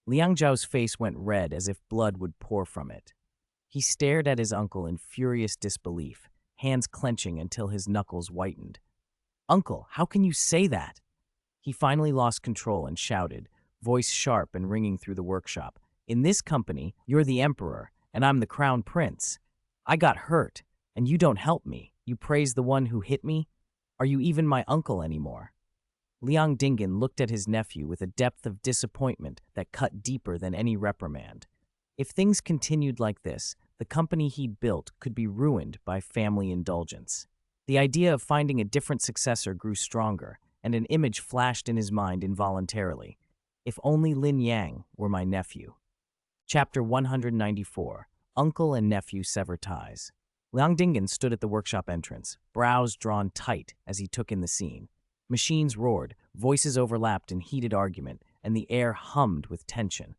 Liang Zhao's face went red as if blood would pour from it. He stared at his uncle in furious disbelief, hands clenching until his knuckles whitened. "Uncle, how can you say that?" He finally lost control and shouted, voice sharp and ringing through the workshop. "In this company, you're the emperor, and I'm the crown prince. I got hurt, and you don't help me. You praise the one who hit me? Are you even my uncle anymore?" Liang Dingen looked at his nephew with a depth of disappointment that cut deeper than any reprimand. If things continued like this, the company he'd built could be ruined by family indulgence. The idea of finding a different successor grew stronger, and an image flashed in his mind involuntarily. If only Lin Yang were my nephew. Chapter 194. Uncle and Nephew Sever Ties. Liang Dingen stood at the workshop entrance, brows drawn tight as he took in the scene. Machines roared, voices overlapped in heated argument, and the air hummed with tension.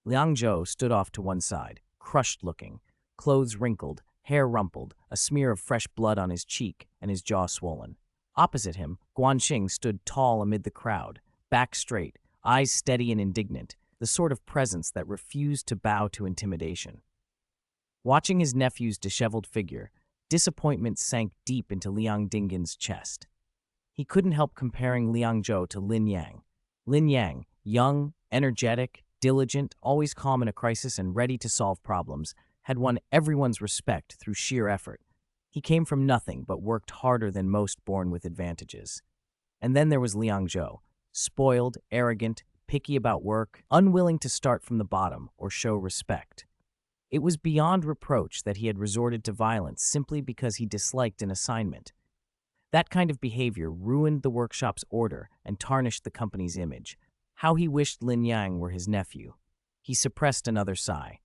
Liang Zhou stood off to one side, crushed-looking, clothes wrinkled, hair rumpled, a smear of fresh blood on his cheek, and his jaw swollen. Opposite him, Guanxing stood tall amid the crowd, back straight, eyes steady and indignant, the sort of presence that refused to bow to intimidation. Watching his nephew's disheveled figure, disappointment sank deep into Liang Dingen's chest. He couldn't help comparing Liang Zhou to Lin Yang. Lin Yang, young, energetic, diligent, always calm in a crisis and ready to solve problems, had won everyone's respect through sheer effort. He came from nothing but worked harder than most born with advantages. And then there was Liang Zhou, spoiled, arrogant, picky about work, unwilling to start from the bottom or show respect. It was beyond reproach that he had resorted to violence simply because he disliked an assignment. That kind of behavior ruined the workshop's order and tarnished the company's image. How he wished Lin Yang were his nephew. He suppressed another sigh.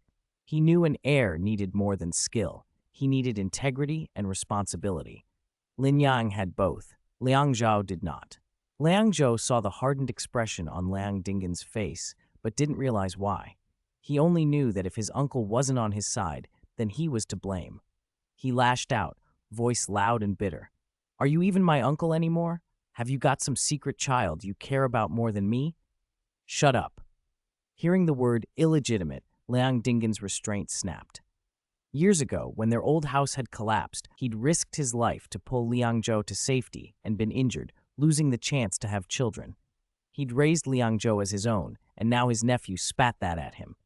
He knew an heir needed more than skill. He needed integrity and responsibility. Lin Yang had both. Liang Zhou did not. Liang Zhou saw the hardened expression on Liang Dingen's face, but didn't realize why. He only knew that if his uncle wasn't on his side, then he was to blame. He lashed out, voice loud and bitter. "Are you even my uncle anymore? Have you got some secret child you care about more than me? Shut up." Hearing the word illegitimate, Liang Dingen's restraint snapped. Years ago, when their old house had collapsed, he'd risked his life to pull Liang Zhou to safety and been injured, losing the chance to have children. He'd raised Liang Zhou as his own, and now his nephew spat that at him.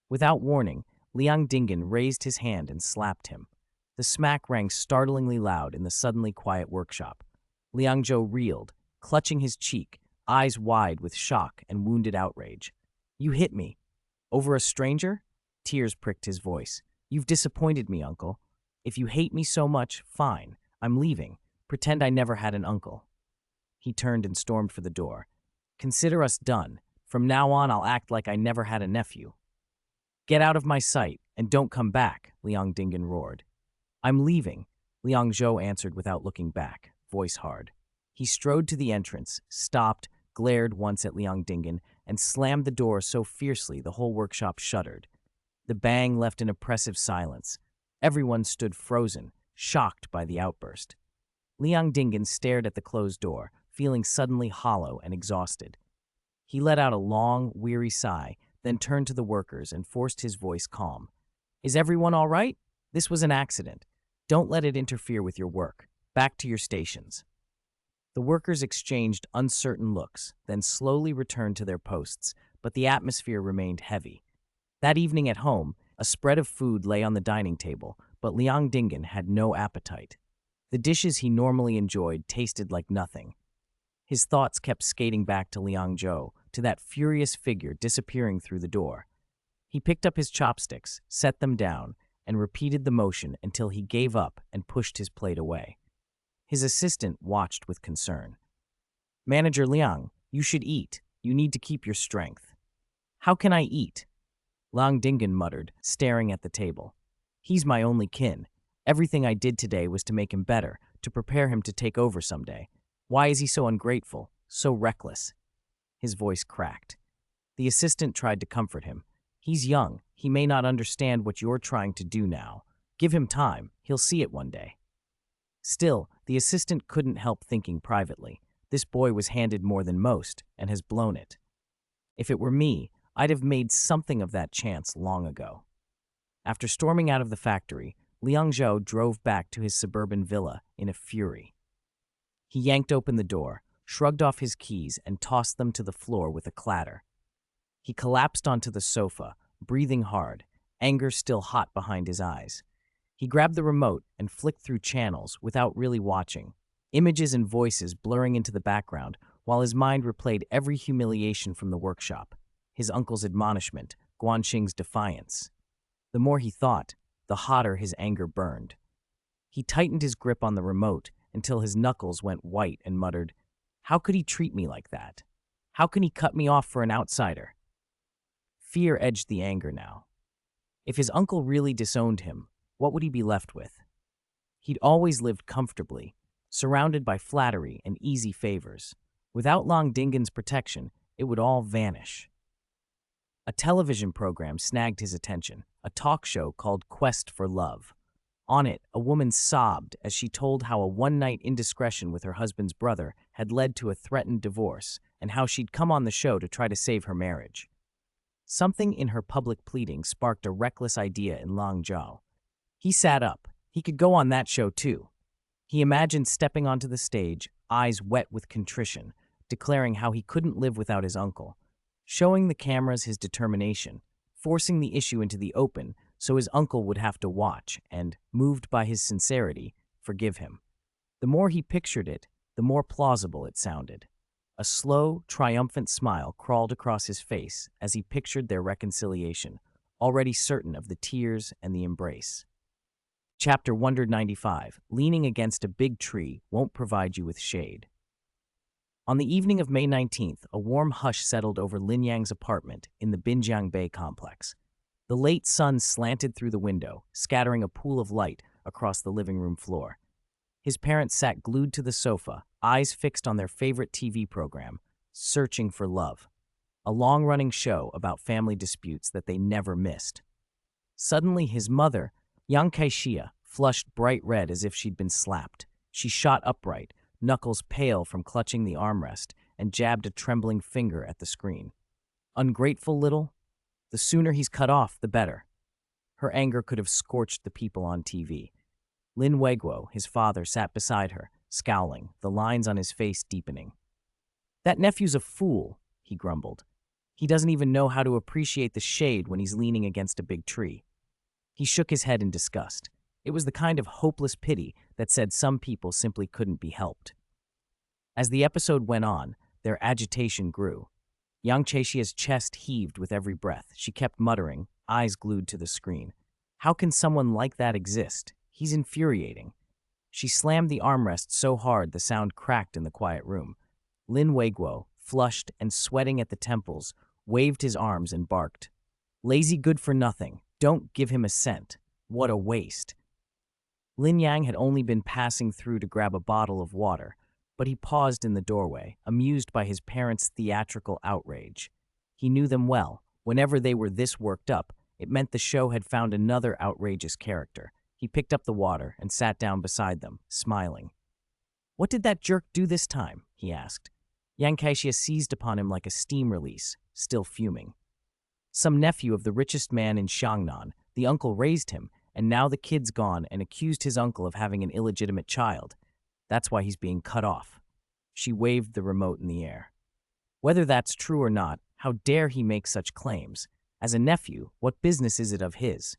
Without warning, Liang Dingan raised his hand and slapped him. The smack rang startlingly loud in the suddenly quiet workshop. Liang Zhou reeled, clutching his cheek, eyes wide with shock and wounded outrage. "You hit me. Over a stranger?" Tears pricked his voice. "You've disappointed me, uncle. If you hate me so much, fine. I'm leaving. Pretend I never had an uncle." He turned and stormed for the door. "Consider us done. From now on, I'll act like I never had a nephew." "Get out of my sight, and don't come back," Liang Dingan roared. "I'm leaving," Liang Zhou answered without looking back, voice hard. He strode to the entrance, stopped, glared once at Liang Dingan, and slammed the door so fiercely the whole workshop shuddered. The bang left an oppressive silence. Everyone stood frozen, shocked by the outburst. Liang Dingan stared at the closed door, feeling suddenly hollow and exhausted. He let out a long, weary sigh, then turned to the workers and forced his voice calm. "Is everyone all right? This was an accident. Don't let it interfere with your work. Back to your stations." The workers exchanged uncertain looks, then slowly returned to their posts, but the atmosphere remained heavy. That evening at home, a spread of food lay on the dining table, but Liang Dingan had no appetite. The dishes he normally enjoyed tasted like nothing. His thoughts kept skating back to Liang Zhou, to that furious figure disappearing through the door. He picked up his chopsticks, set them down, and repeated the motion until he gave up and pushed his plate away. His assistant watched with concern. "Manager Liang, you should eat. You need to keep your strength." "How can I eat?" Liang Dingan muttered, staring at the table. "He's my only kin. Everything I did today was to make him better, to prepare him to take over someday. Why is he so ungrateful, so reckless?" His voice cracked. The assistant tried to comfort him. "He's young. He may not understand what you're trying to do now. Give him time. He'll see it one day." Still, the assistant couldn't help thinking privately. This boy was handed more than most and has blown it. If it were me, I'd have made something of that chance long ago. After storming out of the factory, Liang Zhou drove back to his suburban villa in a fury. He yanked open the door, shrugged off his keys, and tossed them to the floor with a clatter. He collapsed onto the sofa, breathing hard, anger still hot behind his eyes. He grabbed the remote and flicked through channels without really watching, images and voices blurring into the background while his mind replayed every humiliation from the workshop, his uncle's admonishment, Guanxing's defiance. The more he thought, the hotter his anger burned. He tightened his grip on the remote until his knuckles went white and muttered, "How could he treat me like that? How can he cut me off for an outsider?" Fear edged the anger now. If his uncle really disowned him, what would he be left with? He'd always lived comfortably, surrounded by flattery and easy favors. Without Liang Dingan's protection, it would all vanish. A television program snagged his attention, a talk show called Quest for Love. On it, a woman sobbed as she told how a one-night indiscretion with her husband's brother had led to a threatened divorce and how she'd come on the show to try to save her marriage. Something in her public pleading sparked a reckless idea in Liang Zhou. He sat up. He could go on that show too. He imagined stepping onto the stage, eyes wet with contrition, declaring how he couldn't live without his uncle, showing the cameras his determination, forcing the issue into the open so his uncle would have to watch and, moved by his sincerity, forgive him. The more he pictured it, the more plausible it sounded. A slow, triumphant smile crawled across his face as he pictured their reconciliation, already certain of the tears and the embrace. Chapter 195, Leaning Against a Big Tree Won't Provide You with Shade. On the evening of May 19th, a warm hush settled over Lin Yang's apartment in the Binjiang Bay complex. The late sun slanted through the window, scattering a pool of light across the living room floor. His parents sat glued to the sofa, eyes fixed on their favorite TV program, Searching for Love, a long-running show about family disputes that they never missed. Suddenly, his mother, Yang Kaixia, flushed bright red as if she'd been slapped. She shot upright, knuckles pale from clutching the armrest, and jabbed a trembling finger at the screen. "Ungrateful little? The sooner he's cut off, the better." Her anger could have scorched the people on TV. Lin Weiguo, his father, sat beside her, scowling, the lines on his face deepening. "That nephew's a fool," he grumbled. "He doesn't even know how to appreciate the shade when he's leaning against a big tree." He shook his head in disgust. It was the kind of hopeless pity that said some people simply couldn't be helped. As the episode went on, their agitation grew. Yang Cheixia's chest heaved with every breath. She kept muttering, eyes glued to the screen. "How can someone like that exist? He's infuriating." She slammed the armrest so hard the sound cracked in the quiet room. Lin Weiguo, flushed and sweating at the temples, waved his arms and barked. "Lazy good for nothing. Don't give him a cent. What a waste." Lin Yang had only been passing through to grab a bottle of water, but he paused in the doorway, amused by his parents' theatrical outrage. He knew them well. Whenever they were this worked up, it meant the show had found another outrageous character. He picked up the water and sat down beside them, smiling. "What did that jerk do this time?" he asked. Yang Kaixia seized upon him like a steam release, still fuming. "Some nephew of the richest man in Xiangnan. The uncle raised him, and now the kid's gone and accused his uncle of having an illegitimate child. That's why he's being cut off." She waved the remote in the air. "Whether that's true or not, how dare he make such claims? As a nephew, what business is it of his?"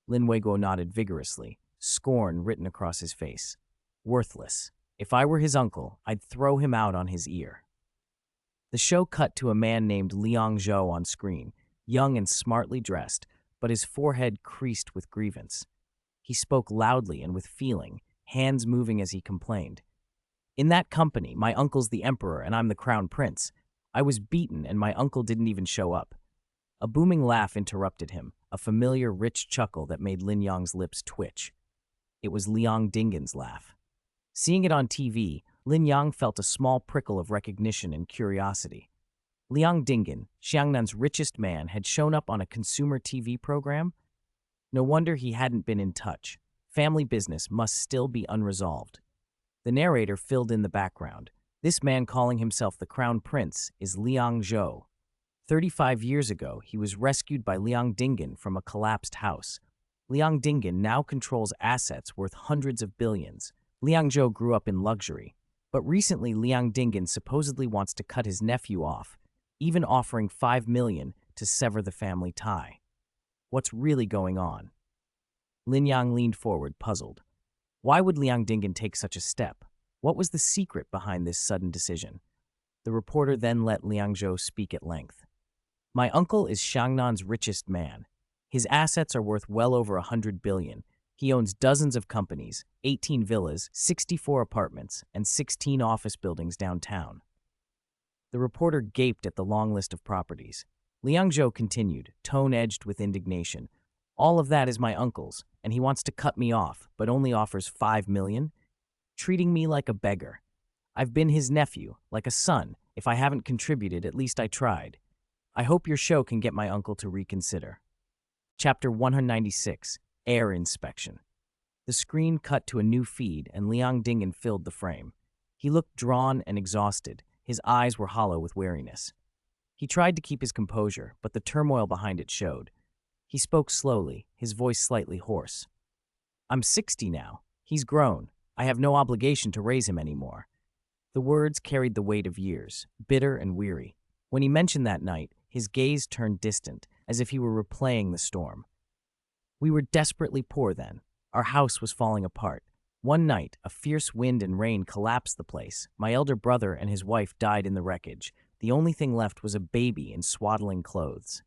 Lin Weiguo nodded vigorously, scorn written across his face. "Worthless. If I were his uncle, I'd throw him out on his ear." The show cut to a man named Liang Zhou on screen, young and smartly dressed, but his forehead creased with grievance. He spoke loudly and with feeling, hands moving as he complained. "In that company, my uncle's the emperor and I'm the crown prince. I was beaten and my uncle didn't even show up." A booming laugh interrupted him, a familiar, rich chuckle that made Lin Yang's lips twitch. It was Liang Dingen's laugh. Seeing it on TV, Lin Yang felt a small prickle of recognition and curiosity. Liang Dingen, Xiangnan's richest man, had shown up on a consumer TV program? No wonder he hadn't been in touch. Family business must still be unresolved. The narrator filled in the background. This man calling himself the Crown Prince is Liang Zhou. 35 years ago, he was rescued by Liang Dingen from a collapsed house. Liang Dingen now controls assets worth hundreds of billions. Liang Zhou grew up in luxury, but recently Liang Dingen supposedly wants to cut his nephew off, even offering 5 million to sever the family tie. What's really going on? Lin Yang leaned forward, puzzled. Why would Liang Dingen take such a step? What was the secret behind this sudden decision? The reporter then let Liang Zhou speak at length. "My uncle is Xiangnan's richest man. His assets are worth well over 100 billion. He owns dozens of companies, 18 villas, 64 apartments, and 16 office buildings downtown." The reporter gaped at the long list of properties. Liang Zhou continued, tone edged with indignation. "All of that is my uncle's, and he wants to cut me off, but only offers 5 million? Treating me like a beggar. I've been his nephew, like a son. If I haven't contributed, at least I tried. I hope your show can get my uncle to reconsider." Chapter 196, Air Inspection. The screen cut to a new feed, and Liang Dingen filled the frame. He looked drawn and exhausted. His eyes were hollow with weariness. He tried to keep his composure, but the turmoil behind it showed. He spoke slowly, his voice slightly hoarse. "I'm 60 now. He's grown. I have no obligation to raise him anymore." The words carried the weight of years, bitter and weary. When he mentioned that night, his gaze turned distant, as if he were replaying the storm. "We were desperately poor then. Our house was falling apart. One night, a fierce wind and rain collapsed the place. My elder brother and his wife died in the wreckage. The only thing left was a baby in swaddling clothes."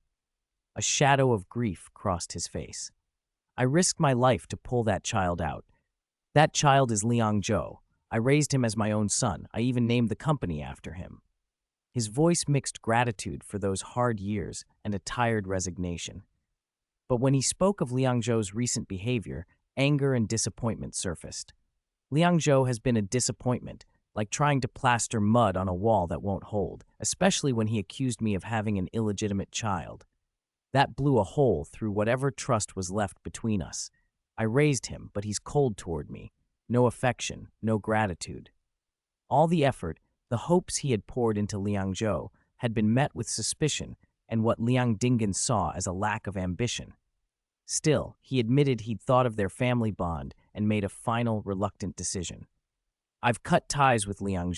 A shadow of grief crossed his face. "I risked my life to pull that child out. That child is Liang Zhou. I raised him as my own son. I even named the company after him." His voice mixed gratitude for those hard years and a tired resignation. But when he spoke of Liang Zhou's recent behavior, anger and disappointment surfaced. "Liang Zhou has been a disappointment, like trying to plaster mud on a wall that won't hold, especially when he accused me of having an illegitimate child. That blew a hole through whatever trust was left between us. I raised him, but he's cold toward me. No affection, no gratitude." All the effort, the hopes he had poured into Liang Zhou, had been met with suspicion and what Liang Dingen saw as a lack of ambition. Still, he admitted he'd thought of their family bond and made a final, reluctant decision. I've cut ties with Liang,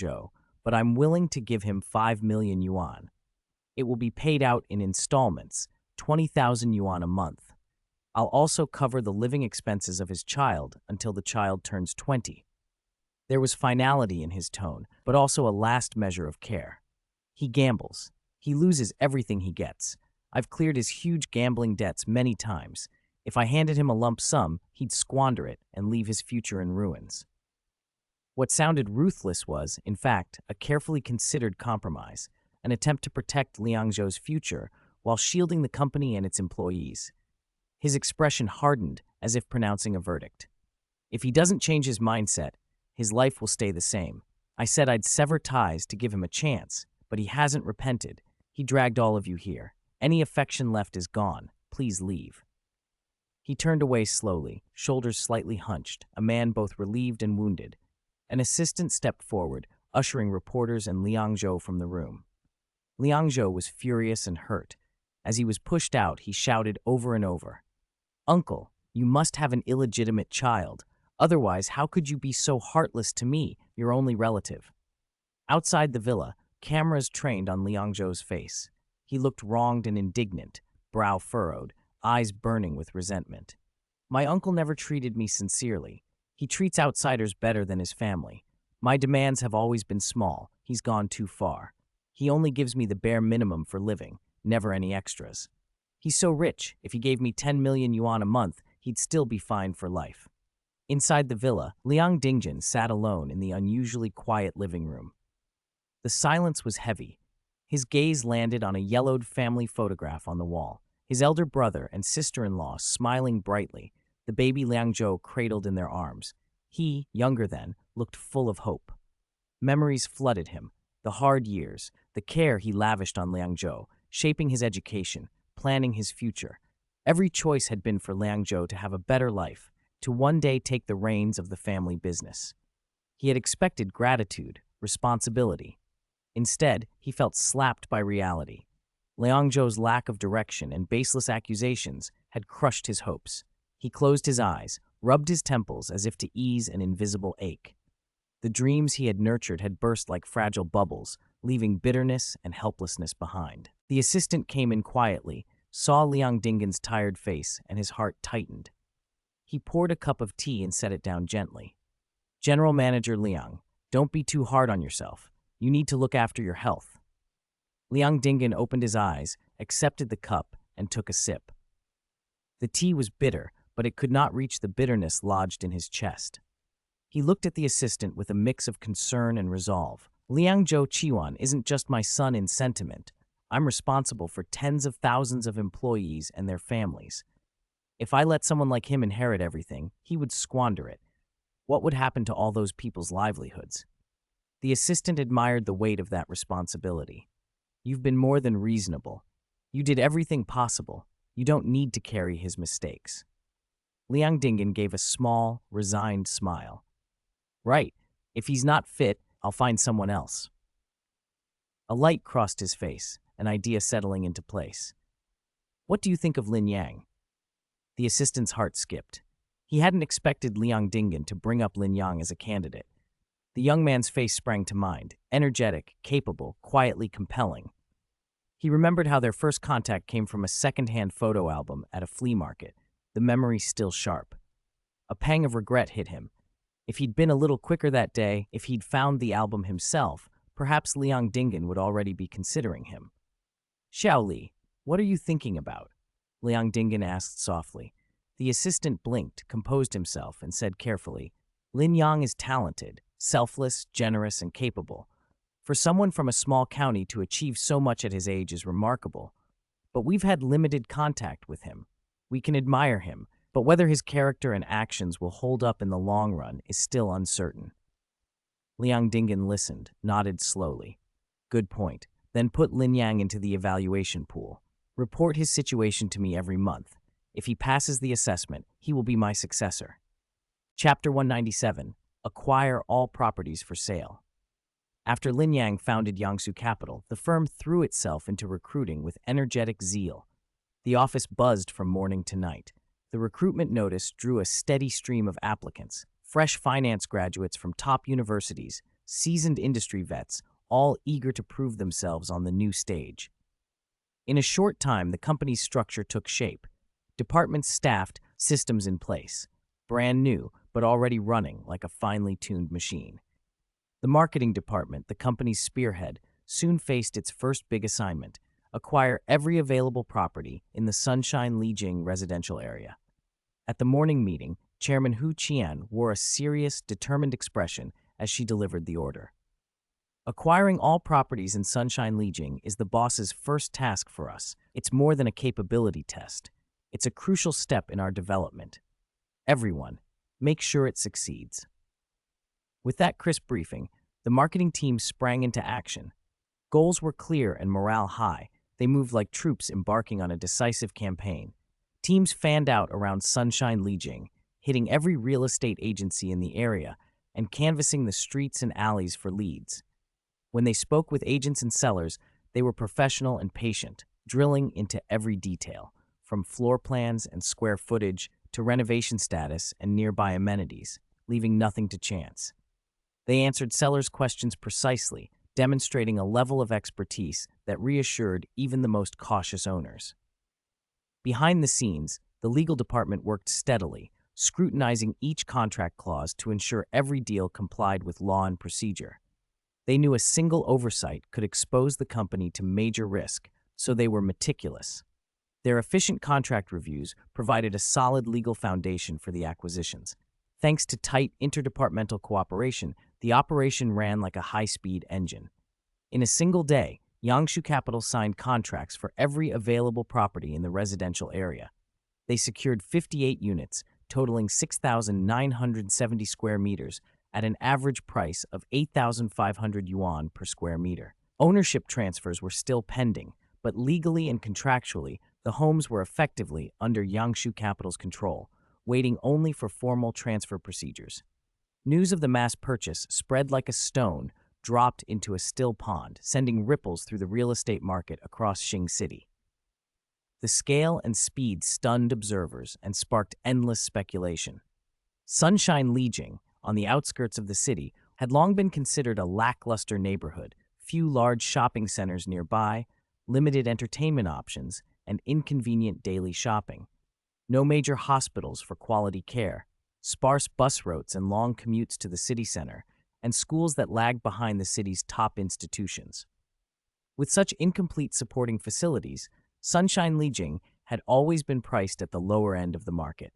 but I'm willing to give him 5 million yuan. It will be paid out in installments, 20,000 yuan a month. I'll also cover the living expenses of his child until the child turns 20. There was finality in his tone, but also a last measure of care. He gambles. He loses everything he gets. I've cleared his huge gambling debts many times. If I handed him a lump sum, he'd squander it and leave his future in ruins. What sounded ruthless was, in fact, a carefully considered compromise, an attempt to protect Liang Zhou's future while shielding the company and its employees. His expression hardened as if pronouncing a verdict. If he doesn't change his mindset, his life will stay the same. I said I'd sever ties to give him a chance, but he hasn't repented. He dragged all of you here. Any affection left is gone. Please leave. He turned away slowly, shoulders slightly hunched, a man both relieved and wounded. An assistant stepped forward, ushering reporters and Liang Zhou from the room. Liang Zhou was furious and hurt. As he was pushed out, he shouted over and over, "Uncle, you must have an illegitimate child. Otherwise, how could you be so heartless to me, your only relative?" Outside the villa, cameras trained on Liang Zhou's face. He looked wronged and indignant, brow furrowed, eyes burning with resentment. "My uncle never treated me sincerely. He treats outsiders better than his family. My demands have always been small. He's gone too far. He only gives me the bare minimum for living, never any extras. He's so rich, if he gave me 10 million yuan a month, he'd still be fine for life." Inside the villa, Liang Dingjin sat alone in the unusually quiet living room. The silence was heavy. His gaze landed on a yellowed family photograph on the wall, his elder brother and sister-in-law smiling brightly, the baby Liang Zhou cradled in their arms. He, younger then, looked full of hope. Memories flooded him, the hard years, the care he lavished on Liang Zhou, shaping his education, planning his future. Every choice had been for Liang Zhou to have a better life, to one day take the reins of the family business. He had expected gratitude, responsibility. Instead, he felt slapped by reality. Liang Zhou's lack of direction and baseless accusations had crushed his hopes. He closed his eyes, rubbed his temples as if to ease an invisible ache. The dreams he had nurtured had burst like fragile bubbles, leaving bitterness and helplessness behind. The assistant came in quietly, saw Liang Dingin's tired face, and his heart tightened. He poured a cup of tea and set it down gently. "General Manager Liang, don't be too hard on yourself. You need to look after your health." Liang Dingin opened his eyes, accepted the cup, and took a sip. The tea was bitter, but it could not reach the bitterness lodged in his chest. He looked at the assistant with a mix of concern and resolve. "Liang Zhou Qiwan isn't just my son in sentiment. I'm responsible for tens of thousands of employees and their families. If I let someone like him inherit everything, he would squander it. What would happen to all those people's livelihoods?" The assistant admired the weight of that responsibility. "You've been more than reasonable. You did everything possible. You don't need to carry his mistakes." Liang Dingin gave a small, resigned smile. "Right. If he's not fit, I'll find someone else." A light crossed his face, an idea settling into place. "What do you think of Lin Yang?" The assistant's heart skipped. He hadn't expected Liang Dingin to bring up Lin Yang as a candidate. The young man's face sprang to mind, energetic, capable, quietly compelling. He remembered how their first contact came from a second-hand photo album at a flea market, the memory still sharp. A pang of regret hit him. If he'd been a little quicker that day, if he'd found the album himself, perhaps Liang Dingin would already be considering him. "Xiao Li, what are you thinking about?" Liang Dingin asked softly. The assistant blinked, composed himself, and said carefully, "Lin Yang is talented, selfless, generous, and capable. For someone from a small county to achieve so much at his age is remarkable. But we've had limited contact with him. We can admire him, but whether his character and actions will hold up in the long run is still uncertain." Liang Dingin listened, nodded slowly. "Good point. Then put Lin Yang into the evaluation pool. Report his situation to me every month. If he passes the assessment, he will be my successor." Chapter 197. Acquire all properties for sale. After Lin Yang founded Yangsu Capital, the firm threw itself into recruiting with energetic zeal. The office buzzed from morning to night. The recruitment notice drew a steady stream of applicants, fresh finance graduates from top universities, seasoned industry vets, all eager to prove themselves on the new stage. In a short time, the company's structure took shape. Departments staffed, systems in place. Brand new, but already running like a finely tuned machine. The marketing department, the company's spearhead, soon faced its first big assignment: acquire every available property in the Sunshine Lijing residential area. At the morning meeting, Chairman Hu Qian wore a serious, determined expression as she delivered the order. Acquiring all properties in Sunshine Lijing is the boss's first task for us. It's more than a capability test. It's a crucial step in our development. Everyone, make sure it succeeds. With that crisp briefing, the marketing team sprang into action. Goals were clear and morale high. They moved like troops embarking on a decisive campaign. Teams fanned out around Sunshine Lijing, hitting every real estate agency in the area and canvassing the streets and alleys for leads. When they spoke with agents and sellers, they were professional and patient, drilling into every detail, from floor plans and square footage to renovation status and nearby amenities, leaving nothing to chance. They answered sellers' questions precisely, demonstrating a level of expertise that reassured even the most cautious owners. Behind the scenes, the legal department worked steadily, scrutinizing each contract clause to ensure every deal complied with law and procedure. They knew a single oversight could expose the company to major risk, so they were meticulous. Their efficient contract reviews provided a solid legal foundation for the acquisitions. Thanks to tight interdepartmental cooperation, the operation ran like a high-speed engine. In a single day, Yangshu Capital signed contracts for every available property in the residential area. They secured 58 units, totaling 6,970 square meters, at an average price of 8,500 yuan per square meter. Ownership transfers were still pending, but legally and contractually, the homes were effectively under Yangshu Capital's control, waiting only for formal transfer procedures. News of the mass purchase spread like a stone dropped into a still pond, sending ripples through the real estate market across Xing City. The scale and speed stunned observers and sparked endless speculation. Sunshine Lijing, on the outskirts of the city, had long been considered a lackluster neighborhood, few large shopping centers nearby, limited entertainment options, and inconvenient daily shopping. No major hospitals for quality care, sparse bus routes and long commutes to the city center, and schools that lagged behind the city's top institutions. With such incomplete supporting facilities, Sunshine Lijing had always been priced at the lower end of the market.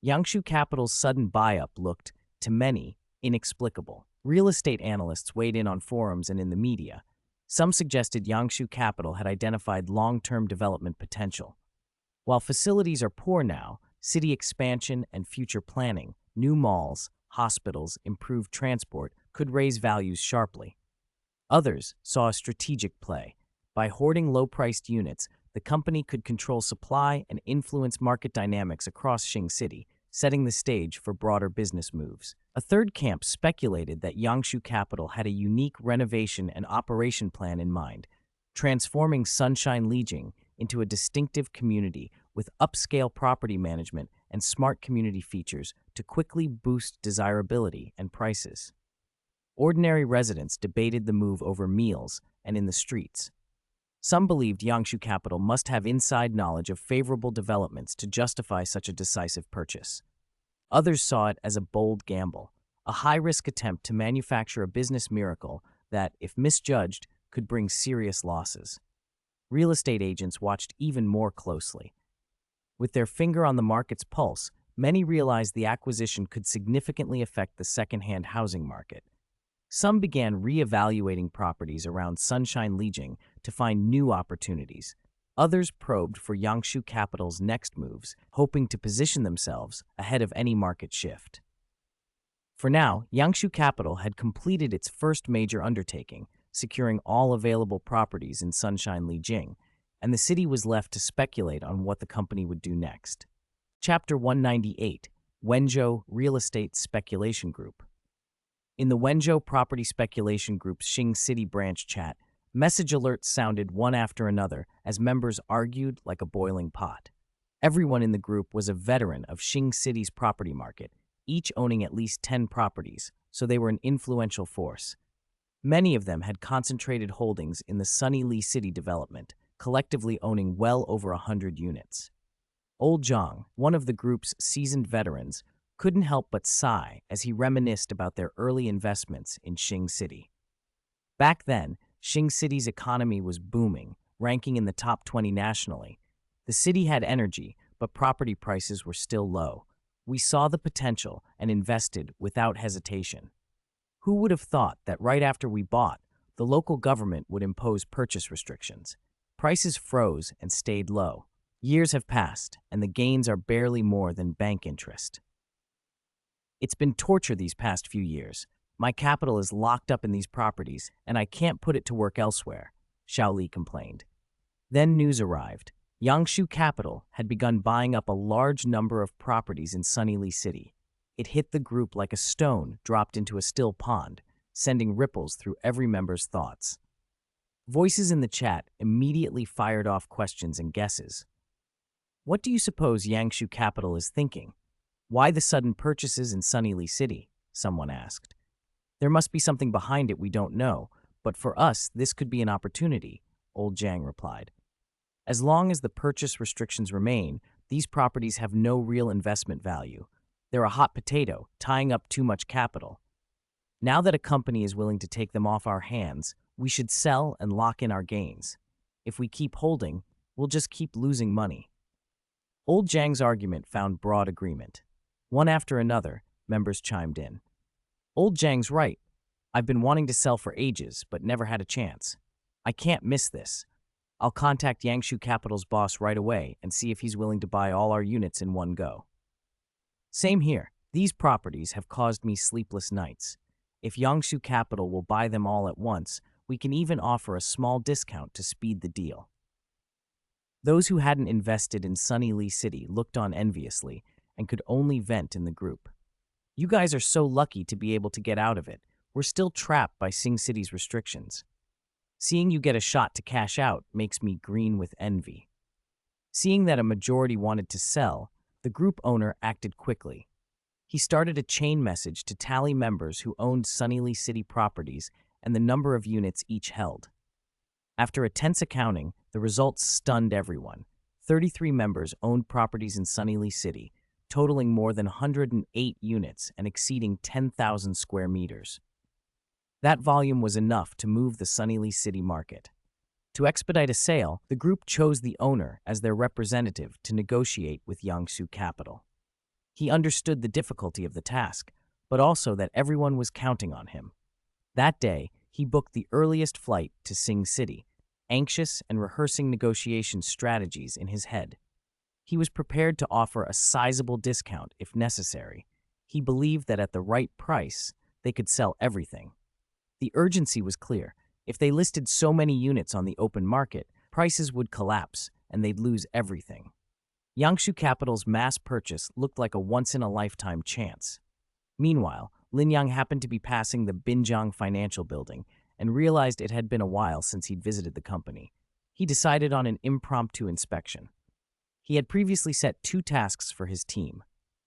Yangshu Capital's sudden buy-up looked, to many, inexplicable. Real estate analysts weighed in on forums and in the media. Some suggested Yangshu Capital had identified long-term development potential. While facilities are poor now, city expansion and future planning, new malls, hospitals, improved transport could raise values sharply. Others saw a strategic play. By hoarding low-priced units, the company could control supply and influence market dynamics across Xing City, setting the stage for broader business moves. A third camp speculated that Yangshu Capital had a unique renovation and operation plan in mind, transforming Sunshine Lijing into a distinctive community with upscale property management and smart community features to quickly boost desirability and prices. Ordinary residents debated the move over meals and in the streets. Some believed Yangshu Capital must have inside knowledge of favorable developments to justify such a decisive purchase. Others saw it as a bold gamble, a high-risk attempt to manufacture a business miracle that, if misjudged, could bring serious losses. Real estate agents watched even more closely. With their finger on the market's pulse, many realized the acquisition could significantly affect the second-hand housing market. Some began re-evaluating properties around Sunshine Lijing to find new opportunities. Others probed for Yangshu Capital's next moves, hoping to position themselves ahead of any market shift. For now, Yangshu Capital had completed its first major undertaking, securing all available properties in Sunshine Lijing, and the city was left to speculate on what the company would do next. Chapter 198, Wenzhou Real Estate Speculation Group. In the Wenzhou Property Speculation Group's Xing City branch chat, message alerts sounded one after another as members argued like a boiling pot. Everyone in the group was a veteran of Xing City's property market, each owning at least 10 properties, so they were an influential force. Many of them had concentrated holdings in the Sunny Lee City development, collectively owning well over 100 units. Old Zhang, one of the group's seasoned veterans, couldn't help but sigh as he reminisced about their early investments in Xing City. Back then, Xing City's economy was booming, ranking in the top 20 nationally. The city had energy, but property prices were still low. We saw the potential and invested without hesitation. Who would have thought that right after we bought, the local government would impose purchase restrictions? Prices froze and stayed low. Years have passed, and the gains are barely more than bank interest. It's been torture these past few years. My capital is locked up in these properties, and I can't put it to work elsewhere, Xiao Li complained. Then news arrived. Yangshu Capital had begun buying up a large number of properties in Sunny Lee City. It hit the group like a stone dropped into a still pond, sending ripples through every member's thoughts. Voices in the chat immediately fired off questions and guesses. What do you suppose Yangshu Capital is thinking? Why the sudden purchases in Sunny Lee City? Someone asked. There must be something behind it we don't know, but for us, this could be an opportunity, Old Zhang replied. As long as the purchase restrictions remain, these properties have no real investment value. They're a hot potato, tying up too much capital. Now that a company is willing to take them off our hands, we should sell and lock in our gains. If we keep holding, we'll just keep losing money. Old Zhang's argument found broad agreement. One after another, members chimed in. Old Zhang's right. I've been wanting to sell for ages, but never had a chance. I can't miss this. I'll contact Yangshu Capital's boss right away and see if he's willing to buy all our units in one go. Same here. These properties have caused me sleepless nights. If Yangshu Capital will buy them all at once, we can even offer a small discount to speed the deal. Those who hadn't invested in Sunny Lee City looked on enviously and could only vent in the group. You guys are so lucky to be able to get out of it. We're still trapped by Sing City's restrictions. Seeing you get a shot to cash out makes me green with envy. Seeing that a majority wanted to sell, the group owner acted quickly. He started a chain message to tally members who owned Sunny Lee City properties and the number of units each held. After a tense accounting, the results stunned everyone. 33 members owned properties in Sunny Lee City, totaling more than 108 units and exceeding 10,000 square meters. That volume was enough to move the Sunny Lee City market. To expedite a sale, the group chose the owner as their representative to negotiate with Yangshu Capital. He understood the difficulty of the task, but also that everyone was counting on him. That day, he booked the earliest flight to Sing City, anxious and rehearsing negotiation strategies in his head. He was prepared to offer a sizable discount if necessary. He believed that at the right price, they could sell everything. The urgency was clear. If they listed so many units on the open market, prices would collapse and they'd lose everything. Yangshu Capital's mass purchase looked like a once-in-a-lifetime chance. Meanwhile, Lin Yang happened to be passing the Binjiang Financial Building and realized it had been a while since he'd visited the company. He decided on an impromptu inspection. He had previously set 2 tasks for his team: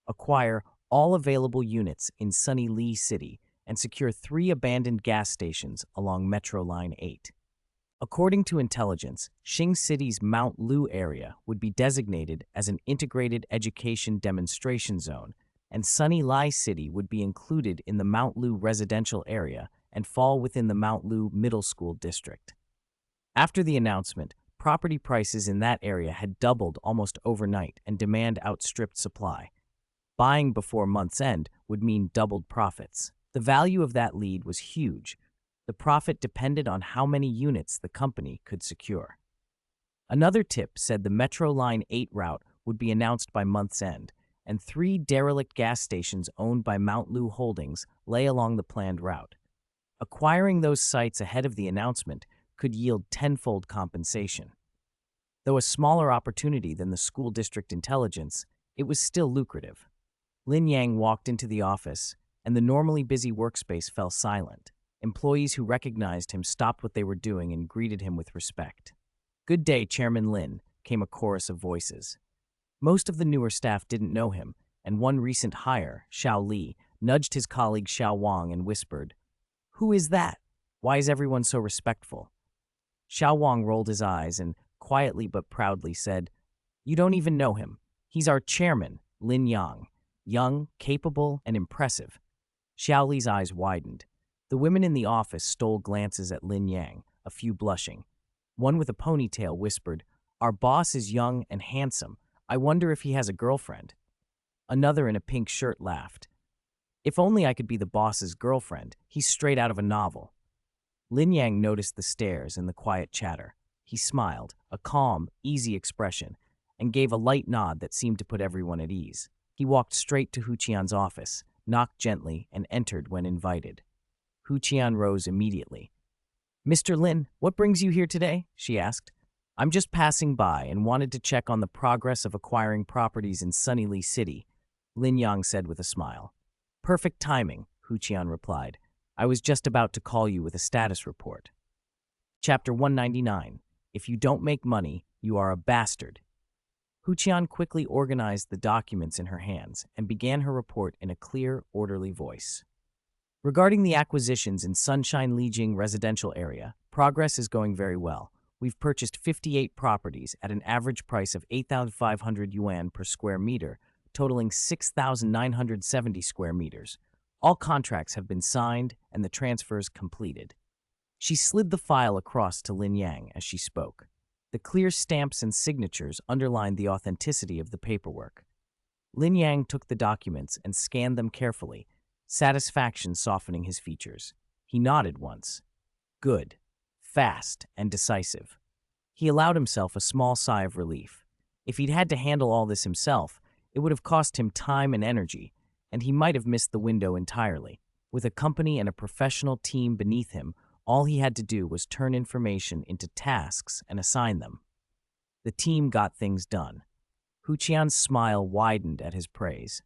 acquire all available units in Sunny Lee City and secure 3 abandoned gas stations along Metro Line 8. According to intelligence, Xing City's Mount Lu area would be designated as an integrated education demonstration zone, and Sunny Lee City would be included in the Mount Lu residential area and fall within the Mount Lu Middle School district. After the announcement, property prices in that area had doubled almost overnight and demand outstripped supply. Buying before month's end would mean doubled profits. The value of that lead was huge. The profit depended on how many units the company could secure. Another tip said the Metro Line 8 route would be announced by month's end, and 3 derelict gas stations owned by Mount Lu Holdings lay along the planned route. Acquiring those sites ahead of the announcement could yield tenfold compensation. Though a smaller opportunity than the school district intelligence, it was still lucrative. Lin Yang walked into the office, and the normally busy workspace fell silent. Employees who recognized him stopped what they were doing and greeted him with respect. "Good day, Chairman Lin," came a chorus of voices. Most of the newer staff didn't know him, and one recent hire, Xiao Li, nudged his colleague Xiao Wang and whispered, "Who is that? Why is everyone so respectful?" Xiao Wang rolled his eyes and, quietly but proudly, said, "You don't even know him. He's our chairman, Lin Yang. Young, capable, and impressive." Xiao Li's eyes widened. The women in the office stole glances at Lin Yang, a few blushing. One with a ponytail whispered, "Our boss is young and handsome. I wonder if he has a girlfriend." Another in a pink shirt laughed. "If only I could be the boss's girlfriend. He's straight out of a novel." Lin Yang noticed the stares and the quiet chatter. He smiled, a calm, easy expression, and gave a light nod that seemed to put everyone at ease. He walked straight to Hu Qian's office, knocked gently, and entered when invited. Hu Qian rose immediately. "Mr. Lin, what brings you here today?" she asked. "I'm just passing by and wanted to check on the progress of acquiring properties in Sunny City," Lin Yang said with a smile. "Perfect timing," Hu Qian replied. "I was just about to call you with a status report." Chapter 199. If you don't make money, you are a bastard. Hu Qian quickly organized the documents in her hands and began her report in a clear, orderly voice. Regarding the acquisitions in Sunshine Lijing residential area, progress is going very well. We've purchased 58 properties at an average price of 8,500 yuan per square meter, totaling 6,970 square meters. All contracts have been signed and the transfers completed. She slid the file across to Lin Yang as she spoke. The clear stamps and signatures underlined the authenticity of the paperwork. Lin Yang took the documents and scanned them carefully, satisfaction softening his features. He nodded once. Good, fast, and decisive. He allowed himself a small sigh of relief. If he'd had to handle all this himself, it would have cost him time and energy, and he might have missed the window entirely. With a company and a professional team beneath him, all he had to do was turn information into tasks and assign them. The team got things done. Hu Qian's smile widened at his praise.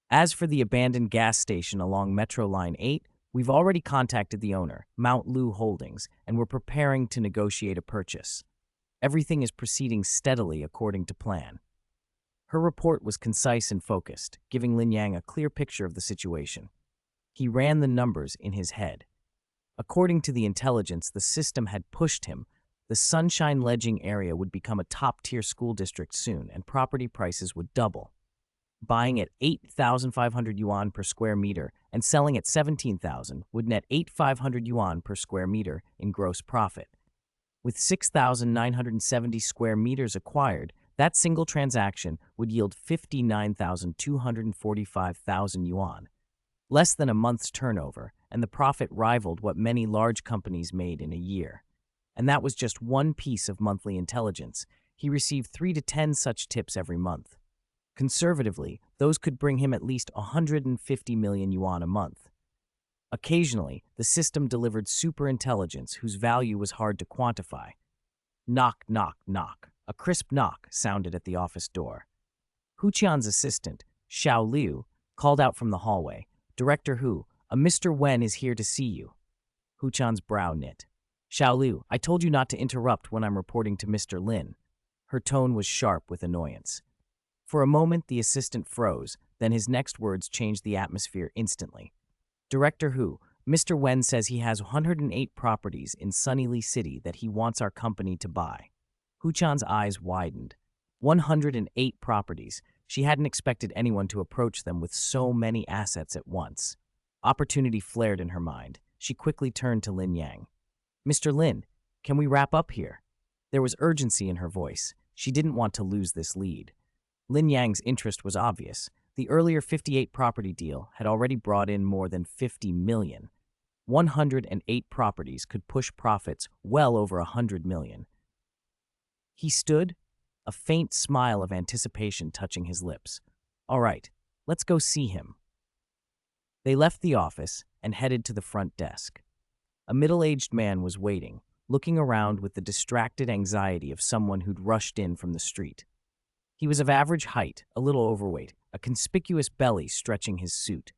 As for the abandoned gas station along Metro Line 8, we've already contacted the owner, Mount Lu Holdings, and we're preparing to negotiate a purchase. Everything is proceeding steadily according to plan. Her report was concise and focused, giving Lin Yang a clear picture of the situation. He ran the numbers in his head. According to the intelligence the system had pushed him, the Sunshine Ledging area would become a top-tier school district soon, and property prices would double. Buying at 8,500 yuan per square meter and selling at 17,000 would net 8,500 yuan per square meter in gross profit. With 6,970 square meters acquired, that single transaction would yield 59,245,000 yuan. Less than a month's turnover, and the profit rivaled what many large companies made in a year. And that was just one piece of monthly intelligence. He received 3 to 10 such tips every month. Conservatively, those could bring him at least 150 million yuan a month. Occasionally, the system delivered superintelligence whose value was hard to quantify. Knock, knock, knock. A crisp knock sounded at the office door. Hu Qian's assistant, Xiao Liu, called out from the hallway, "Director Hu, a Mr. Wen is here to see you." Hu Qian's brow knit. "Xiao Liu, I told you not to interrupt when I'm reporting to Mr. Lin." Her tone was sharp with annoyance. For a moment, the assistant froze, then his next words changed the atmosphere instantly. "Director Hu, Mr. Wen says he has 108 properties in Sunny City that he wants our company to buy." Hu Qian's eyes widened. 108 properties. She hadn't expected anyone to approach them with so many assets at once. Opportunity flared in her mind. She quickly turned to Lin Yang. "Mr. Lin, can we wrap up here?" There was urgency in her voice. She didn't want to lose this lead. Lin Yang's interest was obvious. The earlier 58 property deal had already brought in more than 50 million. 108 properties could push profits well over 100 million. He stood, a faint smile of anticipation touching his lips. "All right, let's go see him." They left the office and headed to the front desk. A middle-aged man was waiting, looking around with the distracted anxiety of someone who'd rushed in from the street. He was of average height, a little overweight, a conspicuous belly stretching his suit.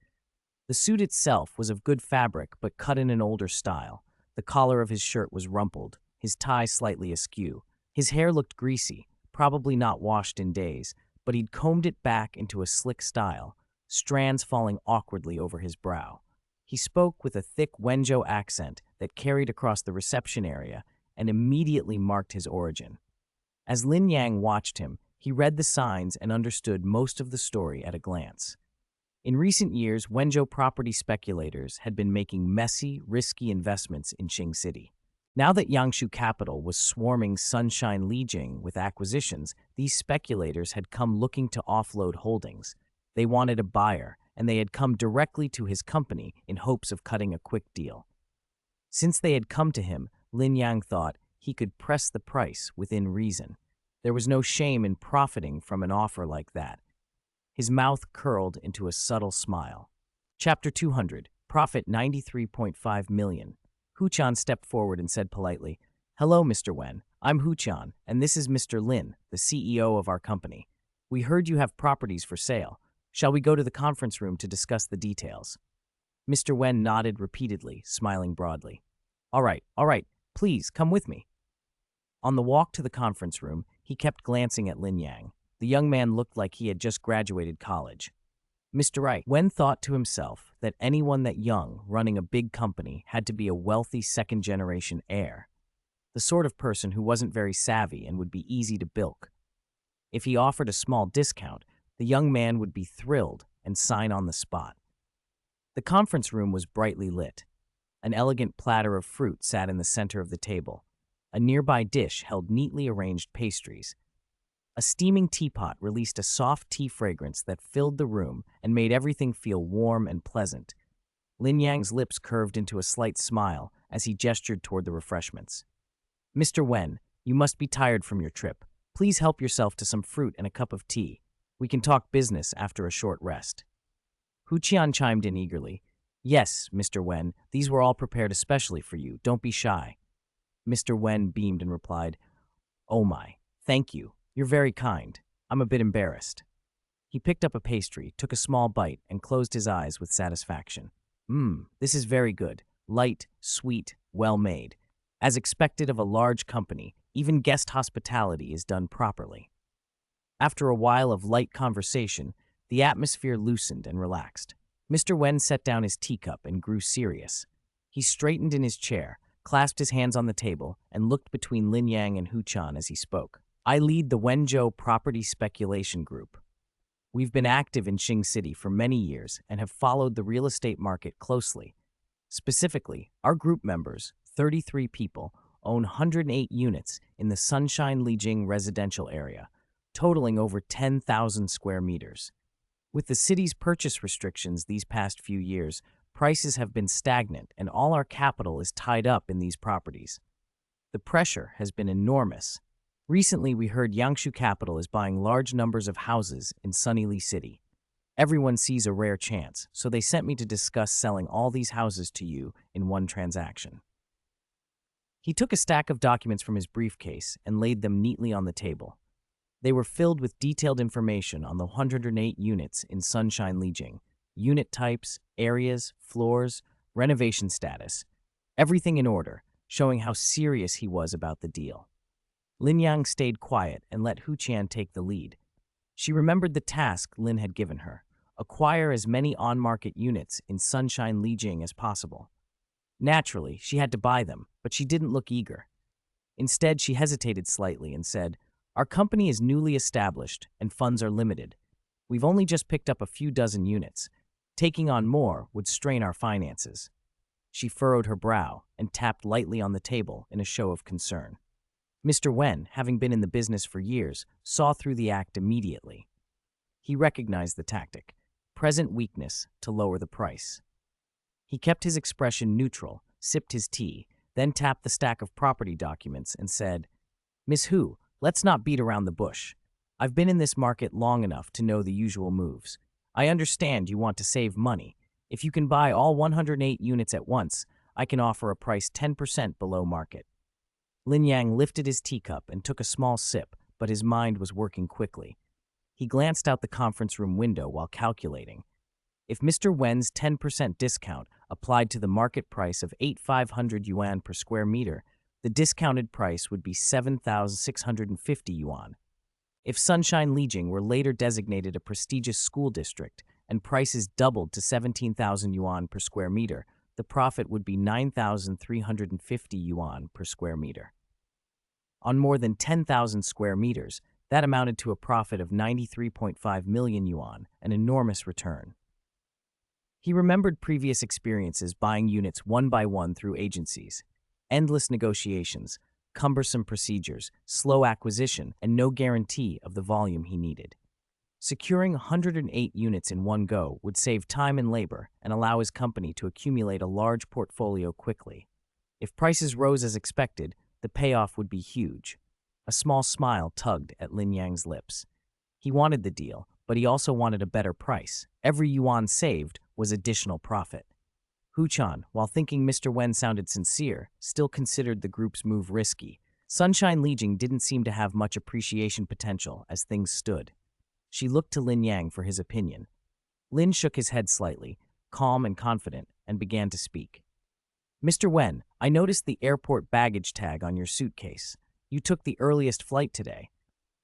The suit itself was of good fabric but cut in an older style. The collar of his shirt was rumpled, his tie slightly askew. His hair looked greasy, probably not washed in days, but but he'd combed it back into a slick style, strands falling awkwardly over his brow. He spoke with a thick Wenzhou accent that carried across the reception area and immediately marked his origin. As Lin Yang watched him, he read the signs and understood most of the story at a glance. In recent years, Wenzhou property speculators had been making messy, risky investments in Qing City. Now that Yangshu Capital was swarming Sunshine Lijing with acquisitions, these speculators had come looking to offload holdings. They wanted a buyer, and they had come directly to his company in hopes of cutting a quick deal. Since they had come to him, Lin Yang thought he could press the price within reason. There was no shame in profiting from an offer like that. His mouth curled into a subtle smile. Chapter 200, Profit 93.5 million. Huqian stepped forward and said politely, "Hello, Mr. Wen. I'm Huqian, and this is Mr. Lin, the CEO of our company. We heard you have properties for sale. Shall we go to the conference room to discuss the details?" Mr. Wen nodded repeatedly, smiling broadly. All right, please, come with me." On the walk to the conference room, he kept glancing at Lin Yang. The young man looked like he had just graduated college. Mr. Wright, Wen thought to himself that anyone that young running a big company had to be a wealthy second-generation heir, the sort of person who wasn't very savvy and would be easy to bilk. If he offered a small discount, the young man would be thrilled and sign on the spot. The conference room was brightly lit. An elegant platter of fruit sat in the center of the table. A nearby dish held neatly arranged pastries. A steaming teapot released a soft tea fragrance that filled the room and made everything feel warm and pleasant. Lin Yang's lips curved into a slight smile as he gestured toward the refreshments. "Mr. Wen, you must be tired from your trip. Please help yourself to some fruit and a cup of tea. We can talk business after a short rest." Huqian chimed in eagerly. "Yes, Mr. Wen, these were all prepared especially for you. Don't be shy." Mr. Wen beamed and replied, "Oh my, thank you. You're very kind. I'm a bit embarrassed." He picked up a pastry, took a small bite, and closed his eyes with satisfaction. This is very good. Light, sweet, well made. As expected of a large company, even guest hospitality is done properly." After a while of light conversation, the atmosphere loosened and relaxed. Mr. Wen set down his teacup and grew serious. He straightened in his chair, clasped his hands on the table, and looked between Lin Yang and Huqian as he spoke. "I lead the Wenzhou Property Speculation Group. We've been active in Qing City for many years and have followed the real estate market closely. Specifically, our group members, 33 people, own 108 units in the Sunshine Lijing residential area, totaling over 10,000 square meters. With the city's purchase restrictions these past few years, prices have been stagnant and all our capital is tied up in these properties. The pressure has been enormous. Recently, we heard Yangshu Capital is buying large numbers of houses in Sunny Li City. Everyone sees a rare chance, so they sent me to discuss selling all these houses to you in one transaction." He took a stack of documents from his briefcase and laid them neatly on the table. They were filled with detailed information on the 108 units in Sunshine Lijing, unit types, areas, floors, renovation status, everything in order, showing how serious he was about the deal. Lin Yang stayed quiet and let Huqian take the lead. She remembered the task Lin had given her: acquire as many on-market units in Sunshine Lijing as possible. Naturally, she had to buy them, but she didn't look eager. Instead, she hesitated slightly and said, "Our company is newly established and funds are limited. We've only just picked up a few dozen units. Taking on more would strain our finances." She furrowed her brow and tapped lightly on the table in a show of concern. Mr. Wen, having been in the business for years, saw through the act immediately. He recognized the tactic: present weakness to lower the price. He kept his expression neutral, sipped his tea, then tapped the stack of property documents and said, "Miss Hu, let's not beat around the bush. I've been in this market long enough to know the usual moves. I understand you want to save money. If you can buy all 108 units at once, I can offer a price 10% below market." Lin Yang lifted his teacup and took a small sip, but his mind was working quickly. He glanced out the conference room window while calculating. If Mr. Wen's 10% discount applied to the market price of 8,500 yuan per square meter, the discounted price would be 7,650 yuan. If Sunshine Lijiang were later designated a prestigious school district and prices doubled to 17,000 yuan per square meter, the profit would be 9,350 yuan per square meter. On more than 10,000 square meters, that amounted to a profit of 93.5 million yuan, an enormous return. He remembered previous experiences buying units one by one through agencies. Endless negotiations, cumbersome procedures, slow acquisition, and no guarantee of the volume he needed. Securing 108 units in one go would save time and labor and allow his company to accumulate a large portfolio quickly. If prices rose as expected, the payoff would be huge. A small smile tugged at Lin Yang's lips. He wanted the deal, but he also wanted a better price. Every yuan saved was additional profit. Hu Chan, while thinking Mr. Wen sounded sincere, still considered the group's move risky. Sunshine Lijiang didn't seem to have much appreciation potential as things stood. She looked to Lin Yang for his opinion. Lin shook his head slightly, calm and confident, and began to speak. Mr. Wen, I noticed the airport baggage tag on your suitcase. You took the earliest flight today.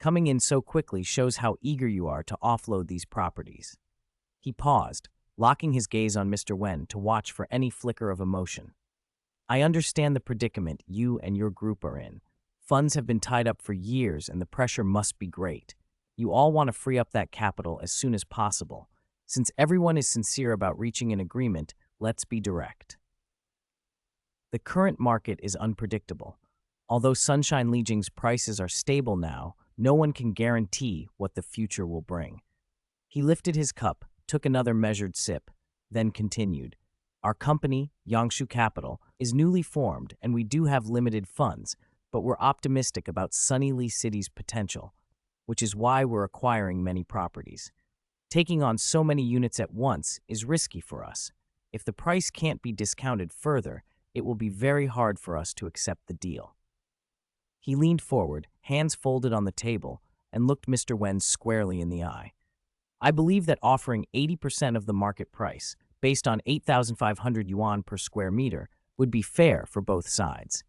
Coming in so quickly shows how eager you are to offload these properties. He paused, locking his gaze on Mr. Wen to watch for any flicker of emotion. I understand the predicament you and your group are in. Funds have been tied up for years and the pressure must be great. You all want to free up that capital as soon as possible. Since everyone is sincere about reaching an agreement, let's be direct. The current market is unpredictable. Although Sunshine Lijiang's prices are stable now, no one can guarantee what the future will bring. He lifted his cup, took another measured sip, then continued. Our company, Yangshu Capital, is newly formed and we do have limited funds, but we're optimistic about Sunny City's potential, which is why we're acquiring many properties. Taking on so many units at once is risky for us. If the price can't be discounted further, it will be very hard for us to accept the deal. He leaned forward, hands folded on the table, and looked Mr. Wen squarely in the eye. I believe that offering 80% of the market price, based on 8,500 yuan per square meter, would be fair for both sides.